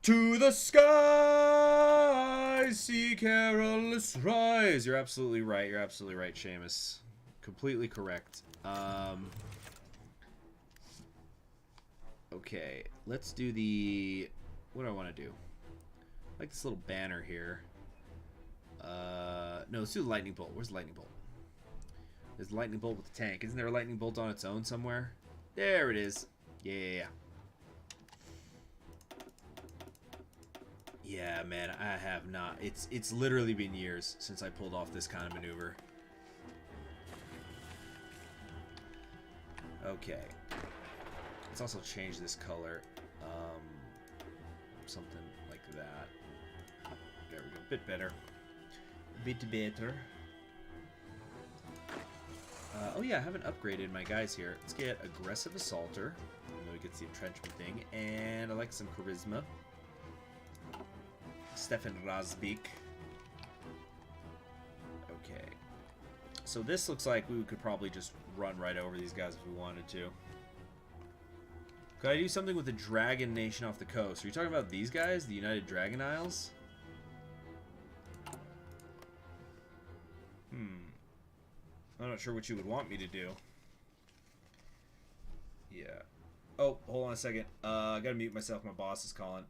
[SPEAKER 1] To the sky, see carolus rise. You're absolutely right. You're absolutely right, Seamus. Completely correct. Okay, let's do the... What do I want to do? I like this little banner here. No, let's do the lightning bolt. Where's the lightning bolt? There's the lightning bolt with the tank. Isn't there a lightning bolt on its own somewhere? There it is. Yeah. Yeah, man, I have not. It's literally been years since I pulled off this kind of maneuver. Okay. Let's also change this color. Something like that. There we go. Bit better. Bit better. Oh yeah, I haven't upgraded my guys here. Let's get aggressive assaulter. Even though he gets the entrenchment thing. And I like some charisma. Stefan Razbik. Okay. So this looks like we could probably just run right over these guys if we wanted to. Could I do something with the Dragon Nation off the coast? Are you talking about these guys? The United Dragon Isles? I'm not sure what you would want me to do. Yeah. Oh, hold on a second. I gotta mute myself. My boss is calling.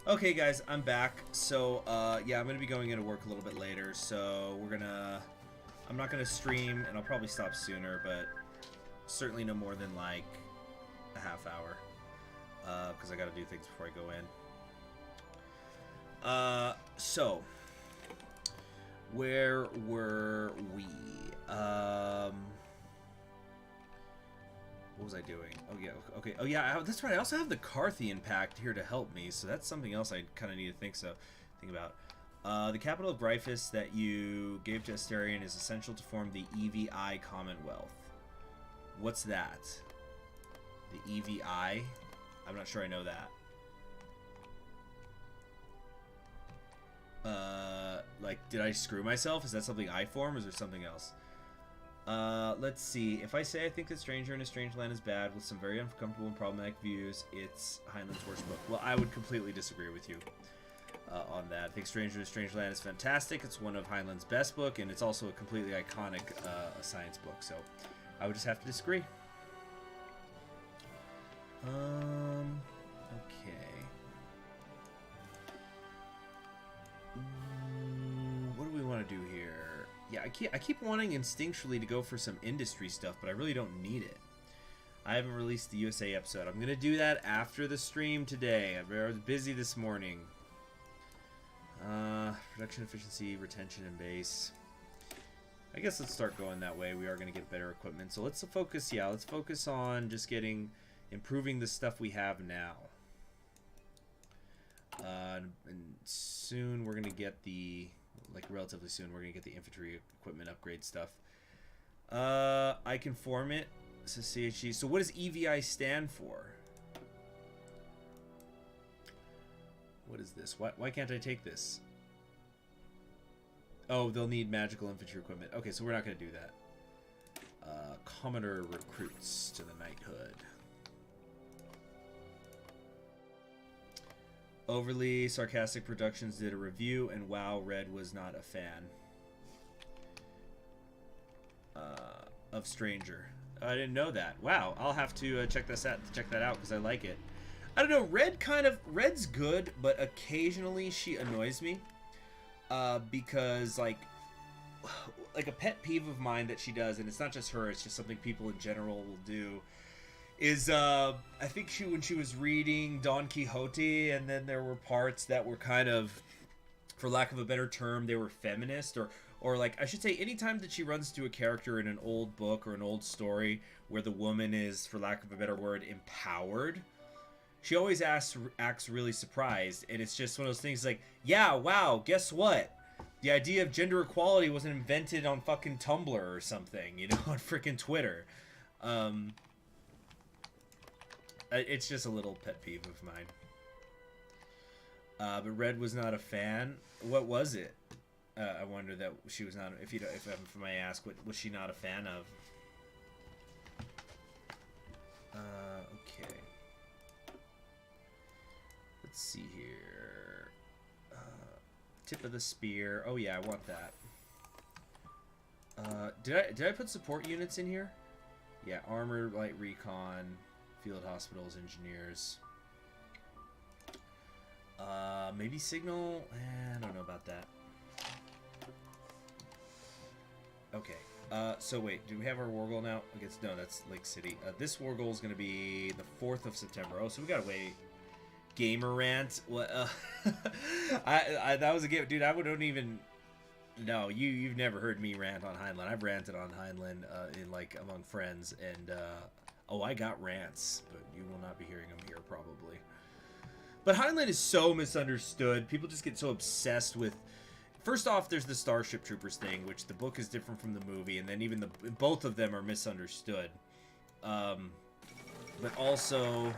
[SPEAKER 1] Okay, guys, I'm back. So, yeah, I'm going to be going into work a little bit later, so I'm not going to stream, and I'll probably stop sooner, but certainly no more than, like, a half hour, because I got to do things before I go in. So, where were we? What was I doing? Oh, yeah, okay. Oh, yeah, that's right. I also have the Carthian Pact here to help me, so that's something else I kind of need to think about. The capital of Gryphis that you gave to Asterion is essential to form the EVI Commonwealth. What's that? The EVI? I'm not sure I know that. Like, did I screw myself? Is that something I form, or is there something else? Let's see. If I say I think that Stranger in a Strange Land is bad, with some very uncomfortable and problematic views, it's Heinlein's worst book. Well, I would completely disagree with you on that. I think Stranger in a Strange Land is fantastic. It's one of Heinlein's best book, and it's also a completely iconic science book, so I would just have to disagree. Okay. What do we want to do here? Yeah, I keep wanting instinctually to go for some industry stuff, but I really don't need it. I haven't released the USA episode. I'm gonna do that after the stream today. I was busy this morning. Production efficiency, retention, and base. I guess let's start going that way. We are gonna get better equipment. So let's focus. Yeah, let's focus on just improving the stuff we have now. And soon we're gonna get relatively soon we're gonna get the infantry equipment upgrade stuff. I can form it. So CHE. So what does EVI stand for? What is this? Why can't I take this? Oh, they'll need magical infantry equipment. Okay, so we're not going to do that. Commodore recruits to the knighthood. Overly Sarcastic Productions did a review, and wow, Red was not a fan of Stranger. I didn't know that. Wow, I'll have to check that out because I like it. I don't know. Red's good, but occasionally she annoys me because like a pet peeve of mine that she does, and it's not just her. It's just something people in general will do. Is I think when she was reading Don Quixote, and then there were parts that were kind of, for lack of a better term, they were feminist, or like, I should say, anytime that she runs to a character in an old book or an old story where the woman is, for lack of a better word, empowered, she always acts really surprised, and it's just one of those things like, yeah, wow, guess what? The idea of gender equality wasn't invented on fucking Tumblr or something, you know, on freaking Twitter. It's just a little pet peeve of mine. But Red was not a fan. What was it? I wonder that she was not. If I may ask, what was she not a fan of? Okay. Let's see here. Tip of the spear. Oh yeah, I want that. Did I put support units in here? Yeah, armor, light recon, field hospitals, engineers. Maybe signal. I don't know about that. Okay. So wait, do we have our war goal now? I guess no, that's Lake City. This war goal is going to be the 4th of September. Oh, so we gotta wait. Gamer rant. What? That was a game, dude. Don't even. No, you've never heard me rant on Heinlein. I've ranted on Heinlein in like among friends, and oh, I got rants, but you will not be hearing them here probably. But Heinlein is so misunderstood. People just get so obsessed with. First off, there's the Starship Troopers thing, which the book is different from the movie, and then even both of them are misunderstood. But also,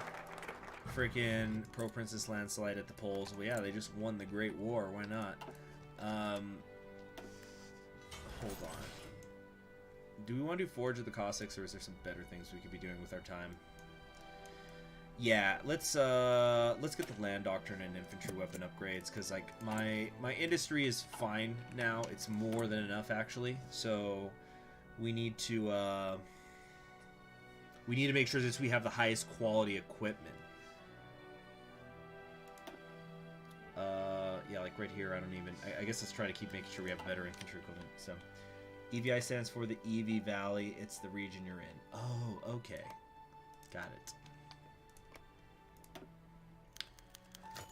[SPEAKER 1] freaking Pro Princess Landslide at the polls. Well, yeah, they just won the Great War. Why not? Hold on. Do we want to do Forge of the Cossacks, or is there some better things we could be doing with our time? Yeah, let's get the land doctrine and infantry weapon upgrades, because like my industry is fine now. It's more than enough actually. So we need to make sure that we have the highest quality equipment. Yeah, like right here, I guess let's try to keep making sure we have better infantry equipment. So EVI stands for the EV Valley. It's the region you're in. Oh, okay. Got it.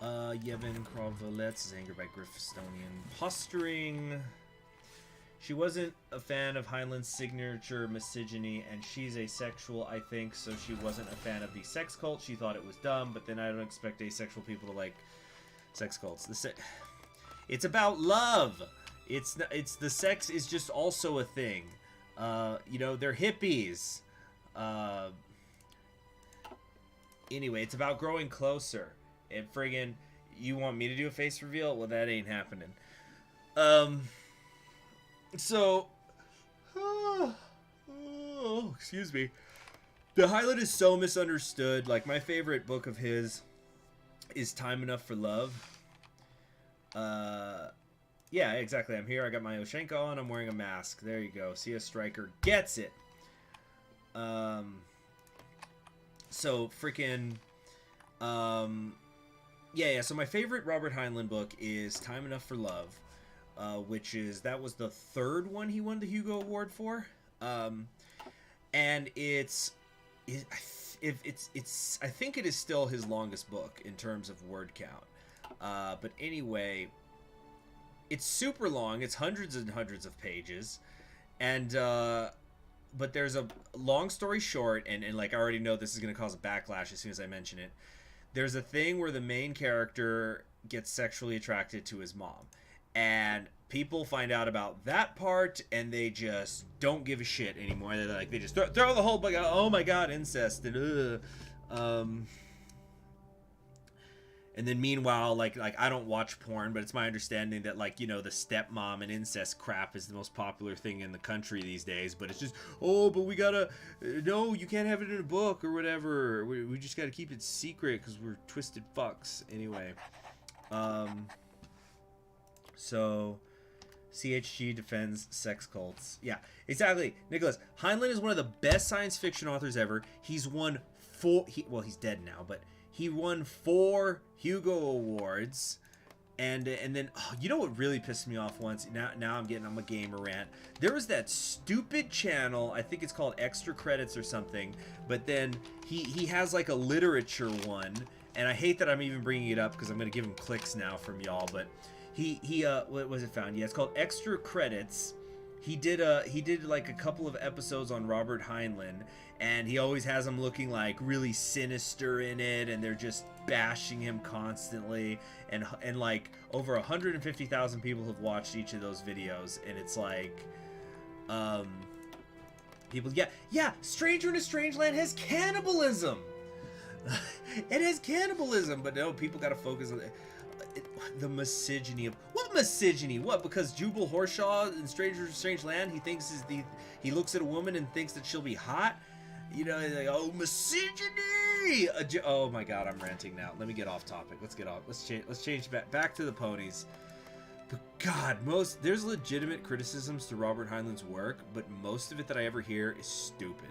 [SPEAKER 1] Yevon Krovlets is angered by Griffstonian posturing. She wasn't a fan of Heinlein's signature misogyny, and she's asexual, I think, so she wasn't a fan of the sex cult. She thought it was dumb, but then I don't expect asexual people to like sex cults. It's about love. It's the sex is just also a thing. You know, they're hippies. Anyway, it's about growing closer. And friggin', you want me to do a face reveal? Well, that ain't happening. So, excuse me. The Highland is so misunderstood. Like, my favorite book of his is Time Enough for Love. Yeah, exactly. I'm here. I got my Oshenko on. I'm wearing a mask. There you go. See, a striker gets it. So, freaking... Yeah, so my favorite Robert Heinlein book is Time Enough for Love, that was the 3rd one he won the Hugo Award for. And it's if it's I think it is still his longest book in terms of word count. But anyway, it's super long. It's hundreds and hundreds of pages, and but there's a long story short, and like I already know this is going to cause a backlash as soon as I mention it. There's a thing where the main character gets sexually attracted to his mom, and people find out about that part, and they just don't give a shit anymore. They're like, they just throw the whole book out. Oh my god, incest, and and then meanwhile, like I don't watch porn, but it's my understanding that, like, you know, the stepmom and incest crap is the most popular thing in the country these days. But it's just, oh, but we gotta, no, you can't have it in a book or whatever. We just gotta keep it secret because we're twisted fucks. Anyway, so CHG defends sex cults. Yeah, exactly. Nicholas, Heinlein is one of the best science fiction authors ever. He's won well, he's dead now, but he won 4 Hugo Awards, and then you know what really pissed me off once? Now I'm a gamer rant. There was that stupid channel, I think it's called Extra Credits or something, but then he has like a literature one, and I hate that I'm even bringing it up because I'm gonna give him clicks now from y'all. But he what was it found? Yeah, it's called Extra Credits. He did like a couple of episodes on Robert Heinlein, and he always has him looking like really sinister in it, and they're just bashing him constantly, and like over 150,000 people have watched each of those videos, and it's like, people, yeah, Stranger in a Strange Land has cannibalism. It has cannibalism, but no, people gotta focus on it. The misogyny of what misogyny? What, because Jubal Horshaw in Stranger in a Strange Land, he looks at a woman and thinks that she'll be hot? You know, like, oh, misogyny! Oh my god, I'm ranting now. Let me get off topic. Let's change back to the ponies. But god, there's legitimate criticisms to Robert Heinlein's work, but most of it that I ever hear is stupid.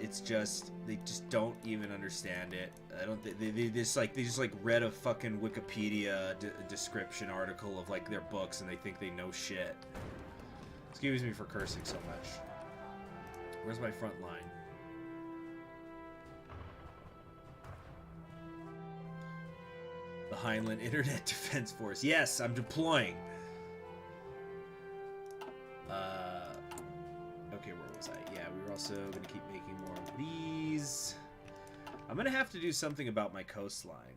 [SPEAKER 1] It's just, they just don't even understand it. I don't think they just like read a fucking Wikipedia description article of like their books, and they think they know shit. Excuse me for cursing so much. Where's my front line? The Heinlein Internet Defense Force. Yes, I'm deploying. Okay, where was I? Yeah, we were also going to keep making more of these. I'm going to have to do something about my coastline.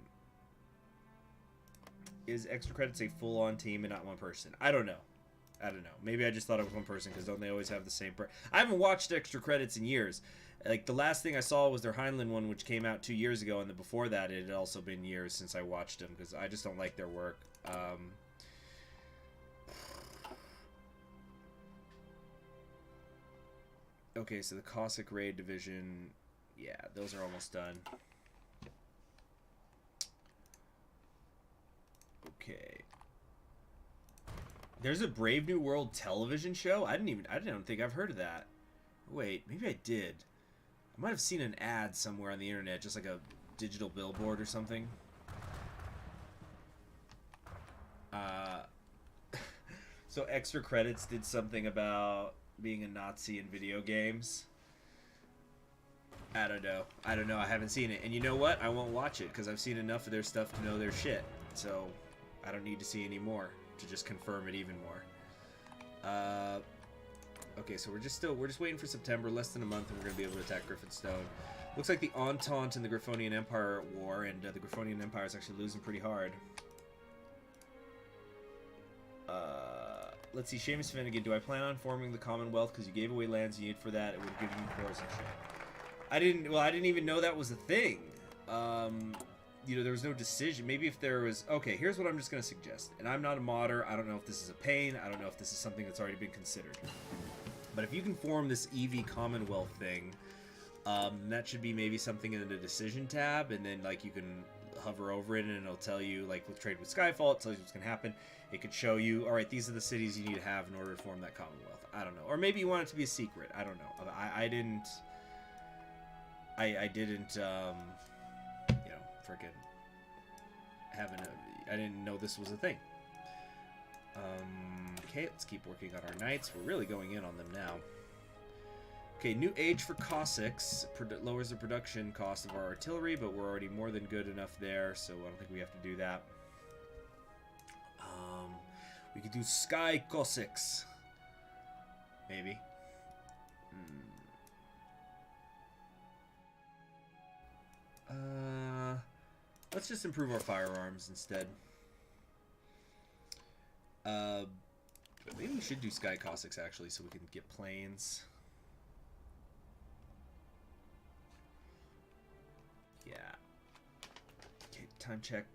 [SPEAKER 1] Is Extra Credits a full-on team and not one person? I don't know. Maybe I just thought it was one person, because don't they always have the same I haven't watched Extra Credits in years. Like, the last thing I saw was their Heinlein one, which came out 2 years ago, and then before that it had also been years since I watched them, because I just don't like their work. Okay, so the Cossack Raid Division, yeah, those are almost done. Okay. There's a Brave New World television show? I don't think I've heard of that. Wait, maybe I did. I might have seen an ad somewhere on the internet, just like a digital billboard or something. So Extra Credits did something about being a Nazi in video games. I don't know. I haven't seen it. And you know what? I won't watch it, because I've seen enough of their stuff to know their shit. So I don't need to see any more to just confirm it even more. Okay, so we're just waiting for September, less than a month, and we're going to be able to attack Griffin Stone. Looks like the Entente and the Gryphonian Empire are at war, and the Gryphonian Empire is actually losing pretty hard. Let's see, Seamus Finnegan, do I plan on forming the Commonwealth because you gave away lands you need for that? It would give you cores and shit. I didn't even know that was a thing. You know, there was no decision. Maybe if there was... Okay, here's what I'm just going to suggest. And I'm not a modder. I don't know if this is a pain. I don't know if this is something that's already been considered. But if you can form this EV Commonwealth thing, that should be maybe something in the decision tab, and then, like, you can hover over it, and it'll tell you, like, with Trade with Skyfall, it tells you what's going to happen. It could show you, all right, these are the cities you need to have in order to form that Commonwealth. I don't know. Or maybe you want it to be a secret. I don't know. I didn't, you know, freaking I didn't know this was a thing. Okay, let's keep working on our knights. We're really going in on them now. Okay, new age for Cossacks. Lowers the production cost of our artillery, but we're already more than good enough there, so I don't think we have to do that. We could do Sky Cossacks. Maybe. Let's just improve our firearms instead. But maybe we should do Sky Cossacks, actually, so we can get planes. Yeah. Okay, time check.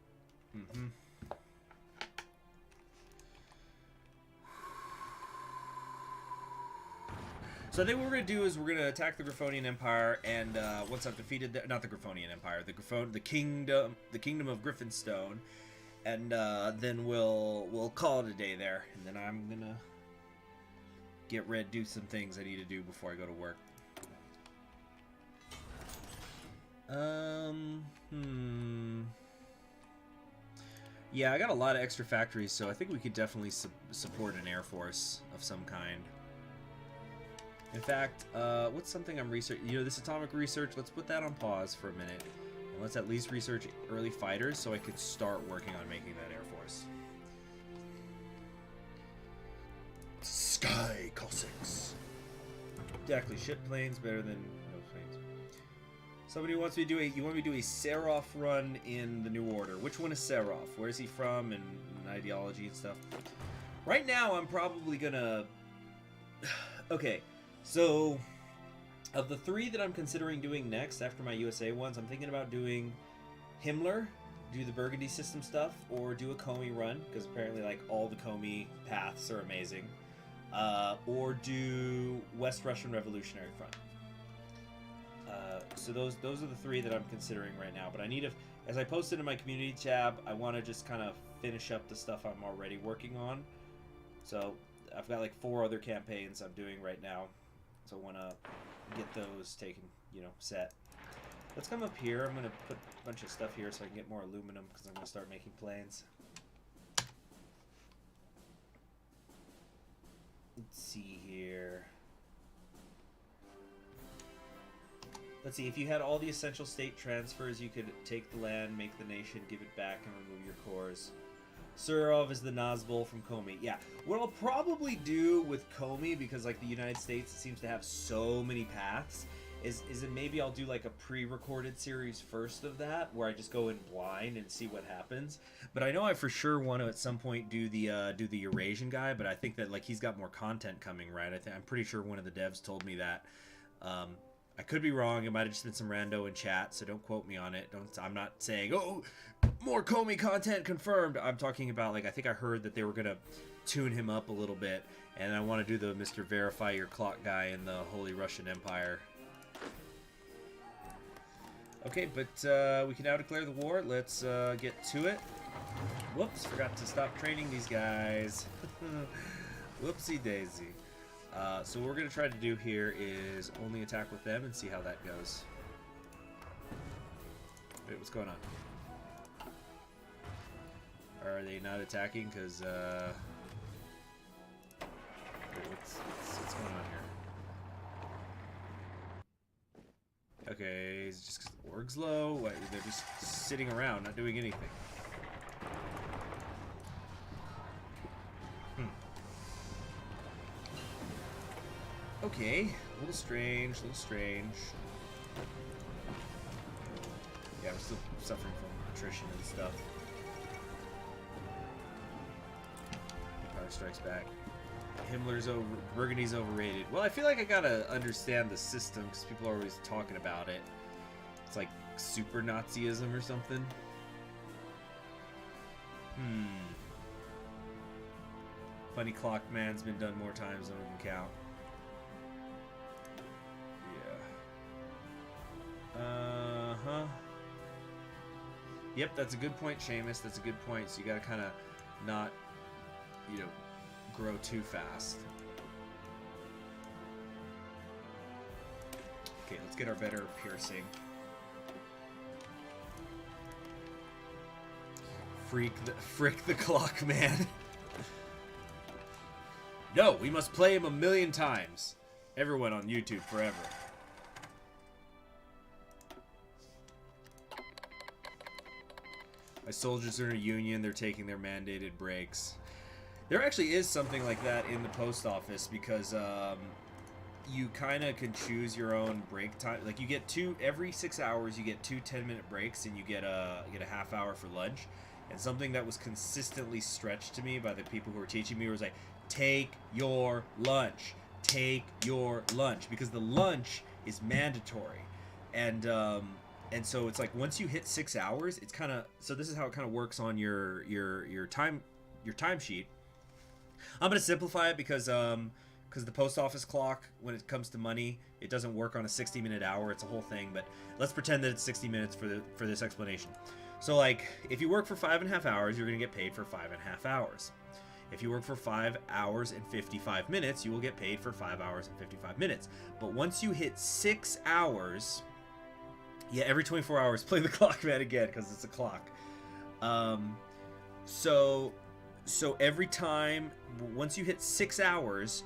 [SPEAKER 1] So I think what we're going to do is we're going to attack the Gryphonian Empire, and once I've defeated not the Gryphonian Empire, the kingdom of Griffin Stone, and then we'll call it a day there, and then I'm going to get Red do some things I need to do before I go to work. Yeah, I got a lot of extra factories, so I think we could definitely support an air force of some kind. In fact, what's something I'm researching? You know, this atomic research, let's put that on pause for a minute. And let's at least research early fighters so I could start working on making that air force. Sky Cossacks. Exactly, ship planes better than no planes. Somebody wants me to do you want me to do a Seraph run in the New Order. Which one is Seraph? Where is he from and ideology and stuff? Right now, I'm probably gonna... Okay. So, of the 3 that I'm considering doing next after my USA ones, I'm thinking about doing Himmler, do the Burgundy system stuff, or do a Comey run, because apparently like all the Comey paths are amazing, or do West Russian Revolutionary Front. So those are the 3 that I'm considering right now, but I need to, as I posted in my community tab, I want to just kind of finish up the stuff I'm already working on. So I've got like 4 other campaigns I'm doing right now. So I want to get those taken, you know, set. Let's come up here. I'm going to put a bunch of stuff here so I can get more aluminum because I'm going to start making planes. Let's see here. Let's see. If you had all the essential state transfers, you could take the land, make the nation, give it back, and remove your cores. Surov is the Nazbol from Comey. Yeah, what I'll probably do with Comey, because like the United States seems to have so many paths, is that maybe I'll do like a pre-recorded series first of that, where I just go in blind and see what happens. But I know I for sure want to at some point do the Eurasian guy, but I think that like he's got more content coming, right? I'm pretty sure one of the devs told me that. I could be wrong. It might have just been some rando in chat, so don't quote me on it. I'm not saying, oh, more Comey content confirmed. I'm talking about, like, I think I heard that they were going to tune him up a little bit, and I want to do the Mr. Verify Your Clock guy in the Holy Russian Empire. Okay, but we can now declare the war. Let's get to it. Whoops, forgot to stop training these guys. Whoopsie daisy. So what we're going to try to do here is only attack with them and see how that goes. Wait, what's going on? Are they not attacking? Because, what's going on here? Okay, it's just because the org's low. What, they're just sitting around, not doing anything. Okay, a little strange, Yeah, we're still suffering from attrition and stuff. Empire Strikes Back. Himmler's over, Burgundy's overrated. Well, I feel like I gotta understand the system because people are always talking about it. It's like super Nazism or something. Funny clock man's been done more times than we can count. Uh-huh. Yep, that's a good point, Seamus. That's a good point. So you gotta kind of not, you know, grow too fast. Okay, let's get our better piercing. Frick the clock man. No, we must play him 1,000,000 times. Everyone on YouTube forever. My soldiers are in a union. They're taking their mandated breaks. There actually is something like that in the post office because you kind of can choose your own break time. Like you get every 6 hours, you get 2 10-minute breaks, and you get a half hour for lunch. And something that was consistently stretched to me by the people who were teaching me was like, take your lunch. Take your lunch, because the lunch is mandatory. And so it's like once you hit 6 hours, it's kind of, so this is how it kind of works on your timesheet. I'm gonna simplify it because the post office clock, when it comes to money, it doesn't work on a 60-minute hour. It's a whole thing, but let's pretend that it's 60 minutes for this explanation. So like, if you work for 5.5 hours, you're gonna get paid for 5.5 hours. If you work for 5 hours and 55 minutes, you will get paid for 5 hours and 55 minutes. But once you hit 6 hours, yeah, every 24 hours, play the clock, man, again, because it's a clock. So every time, once you hit 6 hours,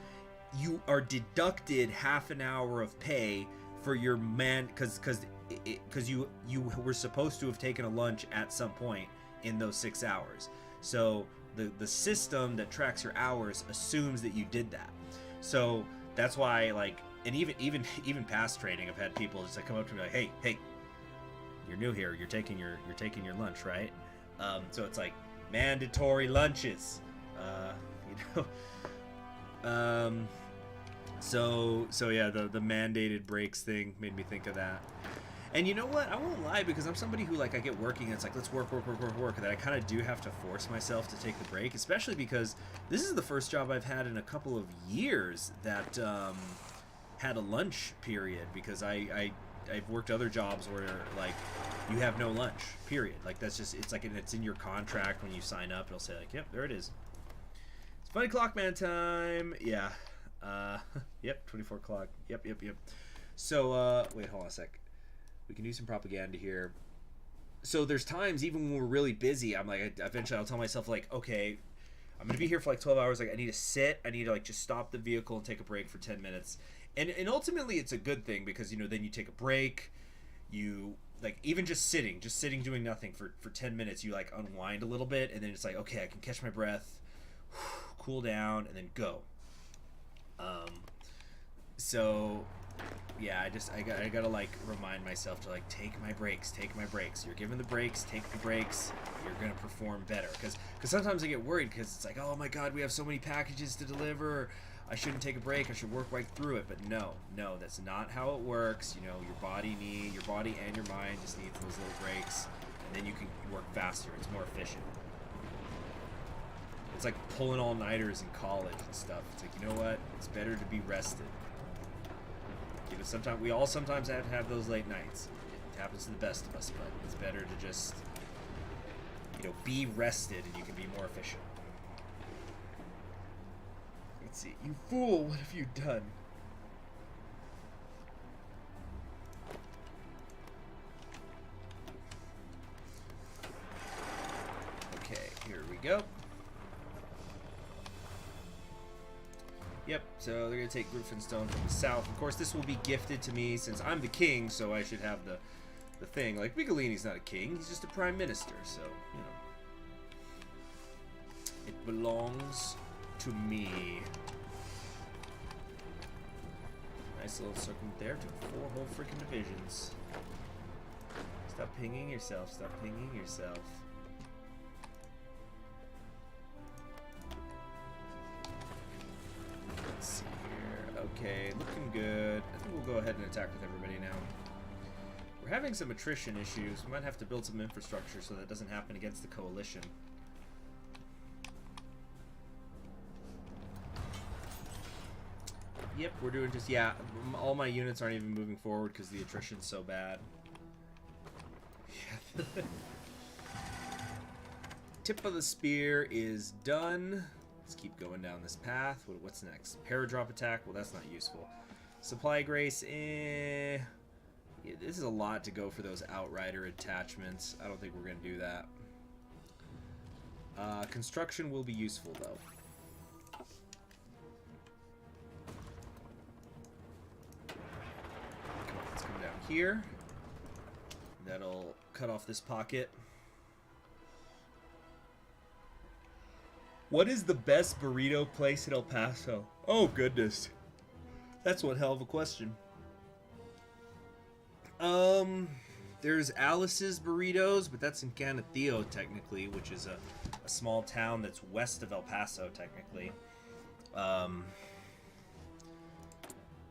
[SPEAKER 1] you are deducted half an hour of pay for your because you were supposed to have taken a lunch at some point in those 6 hours. So the system that tracks your hours assumes that you did that. So that's why, like, and even past training, I've had people just like come up to me like, hey, you're new here. You're taking your lunch, right? So it's like mandatory lunches. So yeah, the mandated breaks thing made me think of that. And you know what? I won't lie, because I'm somebody who, like, I get working and it's like, let's work, and I kind of do have to force myself to take the break, especially because this is the first job I've had in a couple of years that had a lunch period, because I've worked other jobs where, like, you have no lunch, period. Like, that's just, it's like, it's in your contract when you sign up. It'll say, like, yep, there it is. It's funny clock man time. Yeah. Yep, 24 o'clock. Yep. So, wait, hold on a sec. We can do some propaganda here. So there's times, even when we're really busy, I'm like, eventually I'll tell myself, like, okay, I'm going to be here for like 12 hours. Like, I need to sit. I need to, like, just stop the vehicle and take a break for 10 minutes. And ultimately it's a good thing, because, you know, then you take a break. You, like, even just sitting doing nothing for 10 minutes, you, like, unwind a little bit. And then it's like, okay, I can catch my breath, cool down, and then go. So yeah, I gotta like remind myself to, like, take my breaks. You're given the breaks, take the breaks. You're gonna perform better, because sometimes I get worried, because it's like, oh my god, we have so many packages to deliver, I shouldn't take a break, I should work right through it. But no, that's not how it works. You know, your body and your mind just needs those little breaks, and then you can work faster. It's more efficient. It's like pulling all-nighters in college and stuff. It's like, you know what? It's better to be rested. You know, we all sometimes have those late nights. It happens to the best of us, but it's better to just, you know, be rested, and you can be more efficient. Let's see. You fool! What have you done? Okay, here we go. Yep, so they're going to take Griffin Stone from the south. Of course, this will be gifted to me since I'm the king, so I should have the thing. Like, Michelini's not a king, he's just a prime minister, so, you know. It belongs to me. Nice little circlement there. Took 4 whole freaking divisions. Stop pinging yourself. Let's see here. Okay, looking good. I think we'll go ahead and attack with everybody now. We're having some attrition issues. We might have to build some infrastructure so that doesn't happen against the coalition. Yep, we're doing just, yeah, all my units aren't even moving forward because the attrition's so bad. Yeah. Tip of the spear is done. Let's keep going down this path. What's next? Paradrop attack? Well, that's not useful. Supply grace, eh. Yeah, this is a lot to go for those outrider attachments. I don't think we're going to do that. Construction will be useful, though. here. That'll cut off this pocket. What is the best burrito place in El Paso? Oh, goodness. That's one hell of a question. There's Alice's Burritos, but that's in Canutillo, technically, which is a small town that's west of El Paso, technically.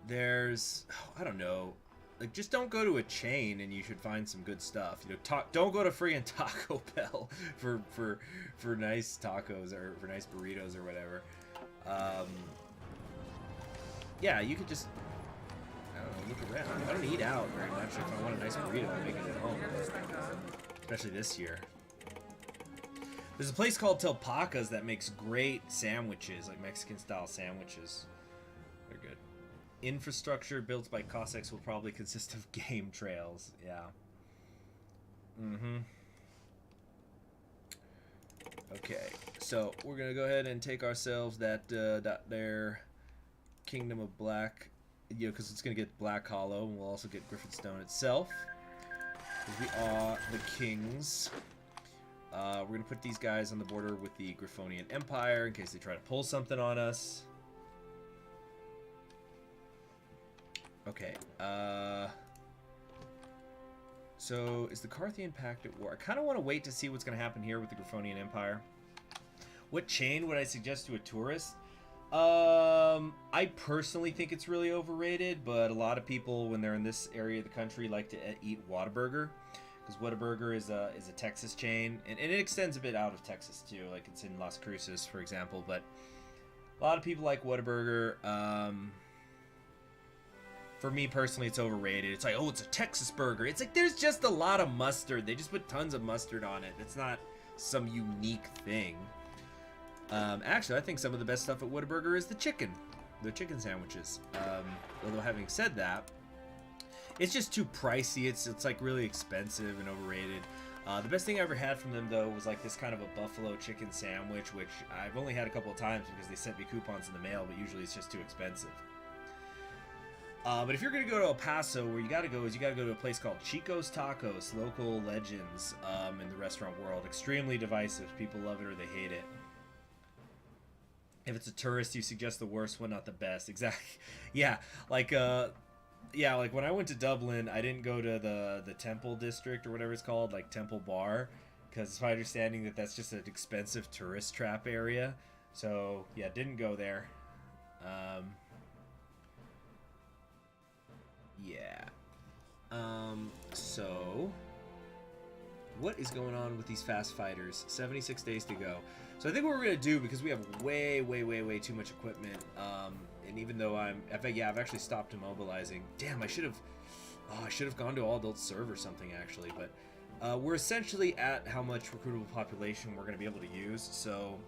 [SPEAKER 1] There's, I don't know, like, just don't go to a chain and you should find some good stuff. You know, don't go to friggin' Taco Bell for nice tacos or for nice burritos or whatever. Yeah, you could just, I don't know, look around. I don't eat out very much. If I want a nice burrito, I make it at home. Especially this year. There's a place called Telpaca's that makes great sandwiches, like Mexican-style sandwiches. They're good. Infrastructure built by Cossacks will probably consist of game trails. Yeah. Mm-hmm. Okay, so we're gonna go ahead and take ourselves that there Kingdom of Black, you know, because it's gonna get Black Hollow, and we'll also get Griffin Stone itself. Because we are the kings. We're gonna put these guys on the border with the Gryphonian Empire in case they try to pull something on us. Okay, so is the Carthian Pact at war? I kind of want to wait to see what's going to happen here with the Gryphonian Empire. What chain would I suggest to a tourist? I personally think it's really overrated, but a lot of people, when they're in this area of the country, like to eat Whataburger, because Whataburger is a Texas chain, and it extends a bit out of Texas too, like it's in Las Cruces, for example, but a lot of people like Whataburger. For me personally, it's overrated. It's like, oh, it's a Texas burger. It's like, there's just a lot of mustard. They just put tons of mustard on it. It's not some unique thing. Actually, I think some of the best stuff at Whataburger is the chicken sandwiches. Although having said that, it's just too pricey. It's like really expensive and overrated. The best thing I ever had from them, though, was like this kind of a buffalo chicken sandwich, which I've only had a couple of times because they sent me coupons in the mail, but usually it's just too expensive. But if you're going to go to El Paso, where you got to go to a place called Chico's Tacos, local legends in the restaurant world. Extremely divisive. People love it or they hate it. If it's a tourist, you suggest the worst one, not the best. Exactly. Yeah, like when I went to Dublin, I didn't go to the Temple District or whatever it's called, like Temple Bar, because it's my understanding that that's just an expensive tourist trap area. So, yeah, didn't go there. Yeah. So what is going on with these fast fighters? 76 days to go. So I think what we're gonna do, because we have way too much equipment, and even though I've actually stopped immobilizing. Damn, I should have gone to all adult serve or something actually, but we're essentially at how much recruitable population we're gonna be able to use, so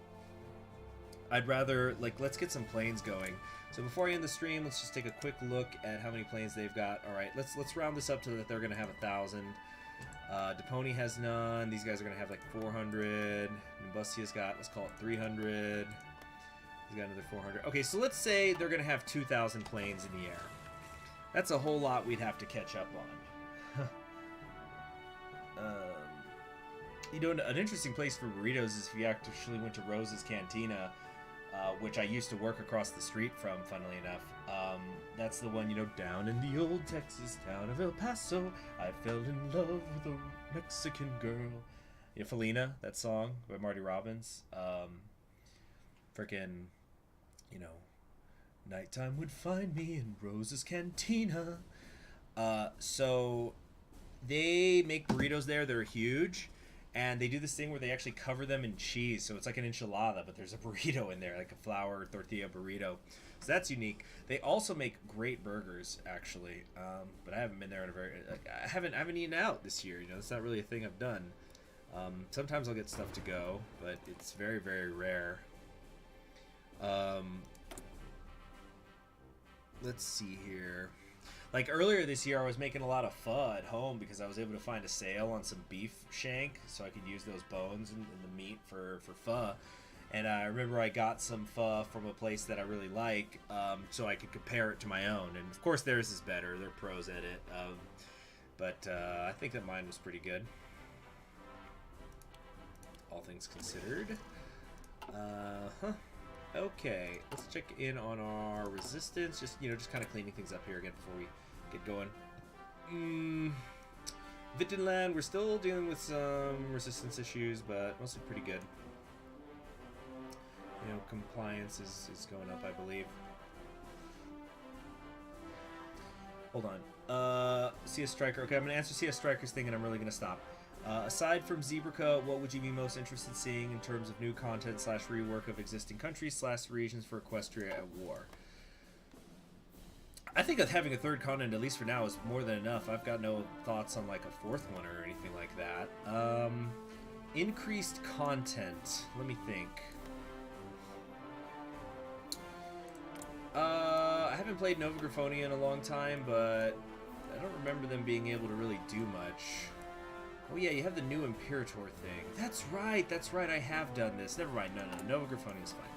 [SPEAKER 1] I'd rather, like, let's get some planes going. So before I end the stream, let's just take a quick look at how many planes they've got. All right, let's round this up to that they're going to have 1,000. Deponi has none. These guys are going to have like 400. Numbustia's got, let's call it 300. He's got another 400. Okay, so let's say they're going to have 2,000 planes in the air. That's a whole lot we'd have to catch up on. You know, an interesting place for burritos is if you actually went to Rose's Cantina, which I used to work across the street from, funnily enough. That's the one, you know, down in the old Texas town of El Paso, I fell in love with a Mexican girl. You know, Felina, that song by Marty Robbins. Frickin', you know, nighttime would find me in Rose's Cantina. So they make burritos there. They're huge. And they do this thing where they actually cover them in cheese. So it's like an enchilada, but there's a burrito in there, like a flour tortilla burrito. So that's unique. They also make great burgers, actually. But I haven't been there in a very... I haven't eaten out this year. You know, it's not really a thing I've done. Sometimes I'll get stuff to go, but it's very, very rare. Let's see here. Like earlier this year, I was making a lot of pho at home because I was able to find a sale on some beef shank, so I could use those bones and the meat for pho. And I remember I got some pho from a place that I really like, so I could compare it to my own. And of course, theirs is better. They're pros at it. But I think that mine was pretty good, all things considered. Okay, let's check in on our resistance. Just just kind of cleaning things up here again before we get going. Vittenland, we're still dealing with some resistance issues, but mostly pretty good. Compliance is going up, I believe. Hold on. CS Striker. Okay, I'm going to answer CS Striker's thing, and I'm really going to stop. Aside from Zebraca, what would you be most interested in seeing in terms of new content / rework of existing countries / regions for Equestria at war? I think that having a third continent, at least for now, is more than enough. I've got no thoughts on like a fourth one or anything like that. Increased content. Let me think. I haven't played Nova Gryphonia in a long time, but I don't remember them being able to really do much. Oh yeah, you have the new Imperator thing. That's right, I have done this. Never mind, no, Nova Gryphonia is fine.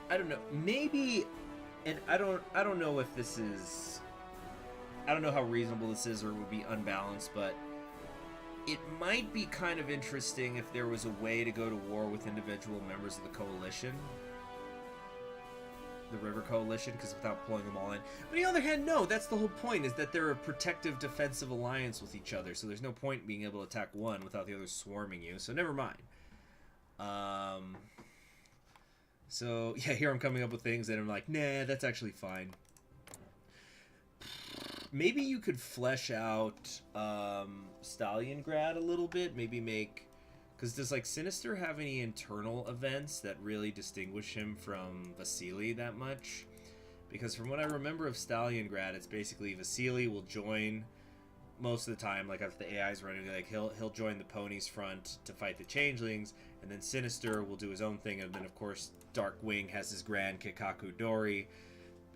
[SPEAKER 1] I don't know, maybe, and I don't know if this is, I don't know how reasonable this is or it would be unbalanced, but it might be kind of interesting if there was a way to go to war with individual members of the coalition. The River Coalition, because without pulling them all in. But on the other hand, no, that's the whole point, is that they're a protective, defensive alliance with each other, so there's no point in being able to attack one without the other swarming you, so never mind. So, yeah, here I'm coming up with things that I'm like, nah, that's actually fine. Maybe you could flesh out Stalingrad a little bit, maybe make... Because does, like, Sinister have any internal events that really distinguish him from Vasily that much? Because from what I remember of Stalingrad, it's basically Vasily will join most of the time, like, after the AI's running, like, he'll join the Ponies front to fight the Changelings, and then Sinister will do his own thing, and then, of course, Darkwing has his grand Kikaku Dori.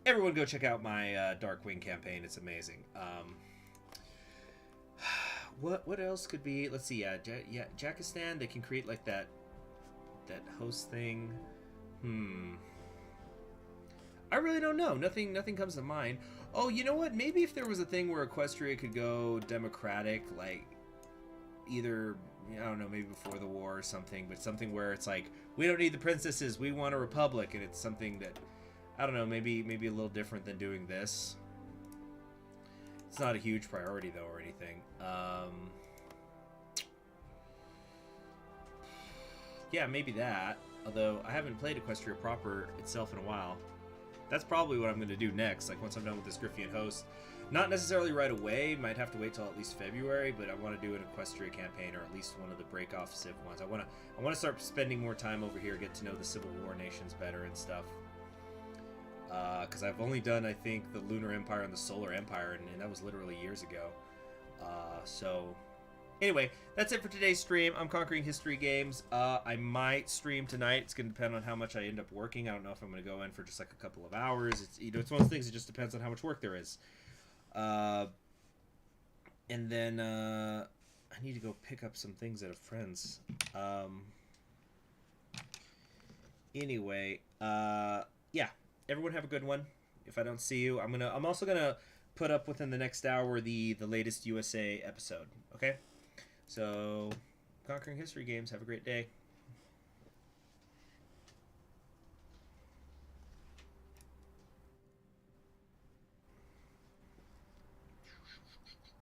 [SPEAKER 1] Everyone go check out my Darkwing campaign, it's amazing. What else could be? Let's see. Yeah, Jakistan. They can create like that host thing. I really don't know. Nothing comes to mind. Oh, you know what? Maybe if there was a thing where Equestria could go democratic, like either I don't know, maybe before the war or something, but something where it's like we don't need the princesses, we want a republic, and it's something that I don't know, maybe a little different than doing this. It's not a huge priority, though, or anything. Yeah, maybe that. Although, I haven't played Equestria proper itself in a while. That's probably what I'm going to do next, like once I'm done with this Gryphian host. Not necessarily right away, might have to wait till at least February, but I want to do an Equestria campaign, or at least one of the break-off Civ ones. I want to start spending more time over here, get to know the Civil War nations better and stuff. Because I've only done, I think, the Lunar Empire and the Solar Empire, and that was literally years ago. So, anyway, that's it for today's stream. I'm Conquering History Games. I might stream tonight. It's going to depend on how much I end up working. I don't know if I'm going to go in for just like a couple of hours. It's it's one of those things. It just depends on how much work there is. And then I need to go pick up some things at a friend's. Anyway, yeah. Everyone have a good one. If I don't see you, I'm also gonna put up within the next hour the latest USA episode. Okay, so Conquering History Games. Have a great day.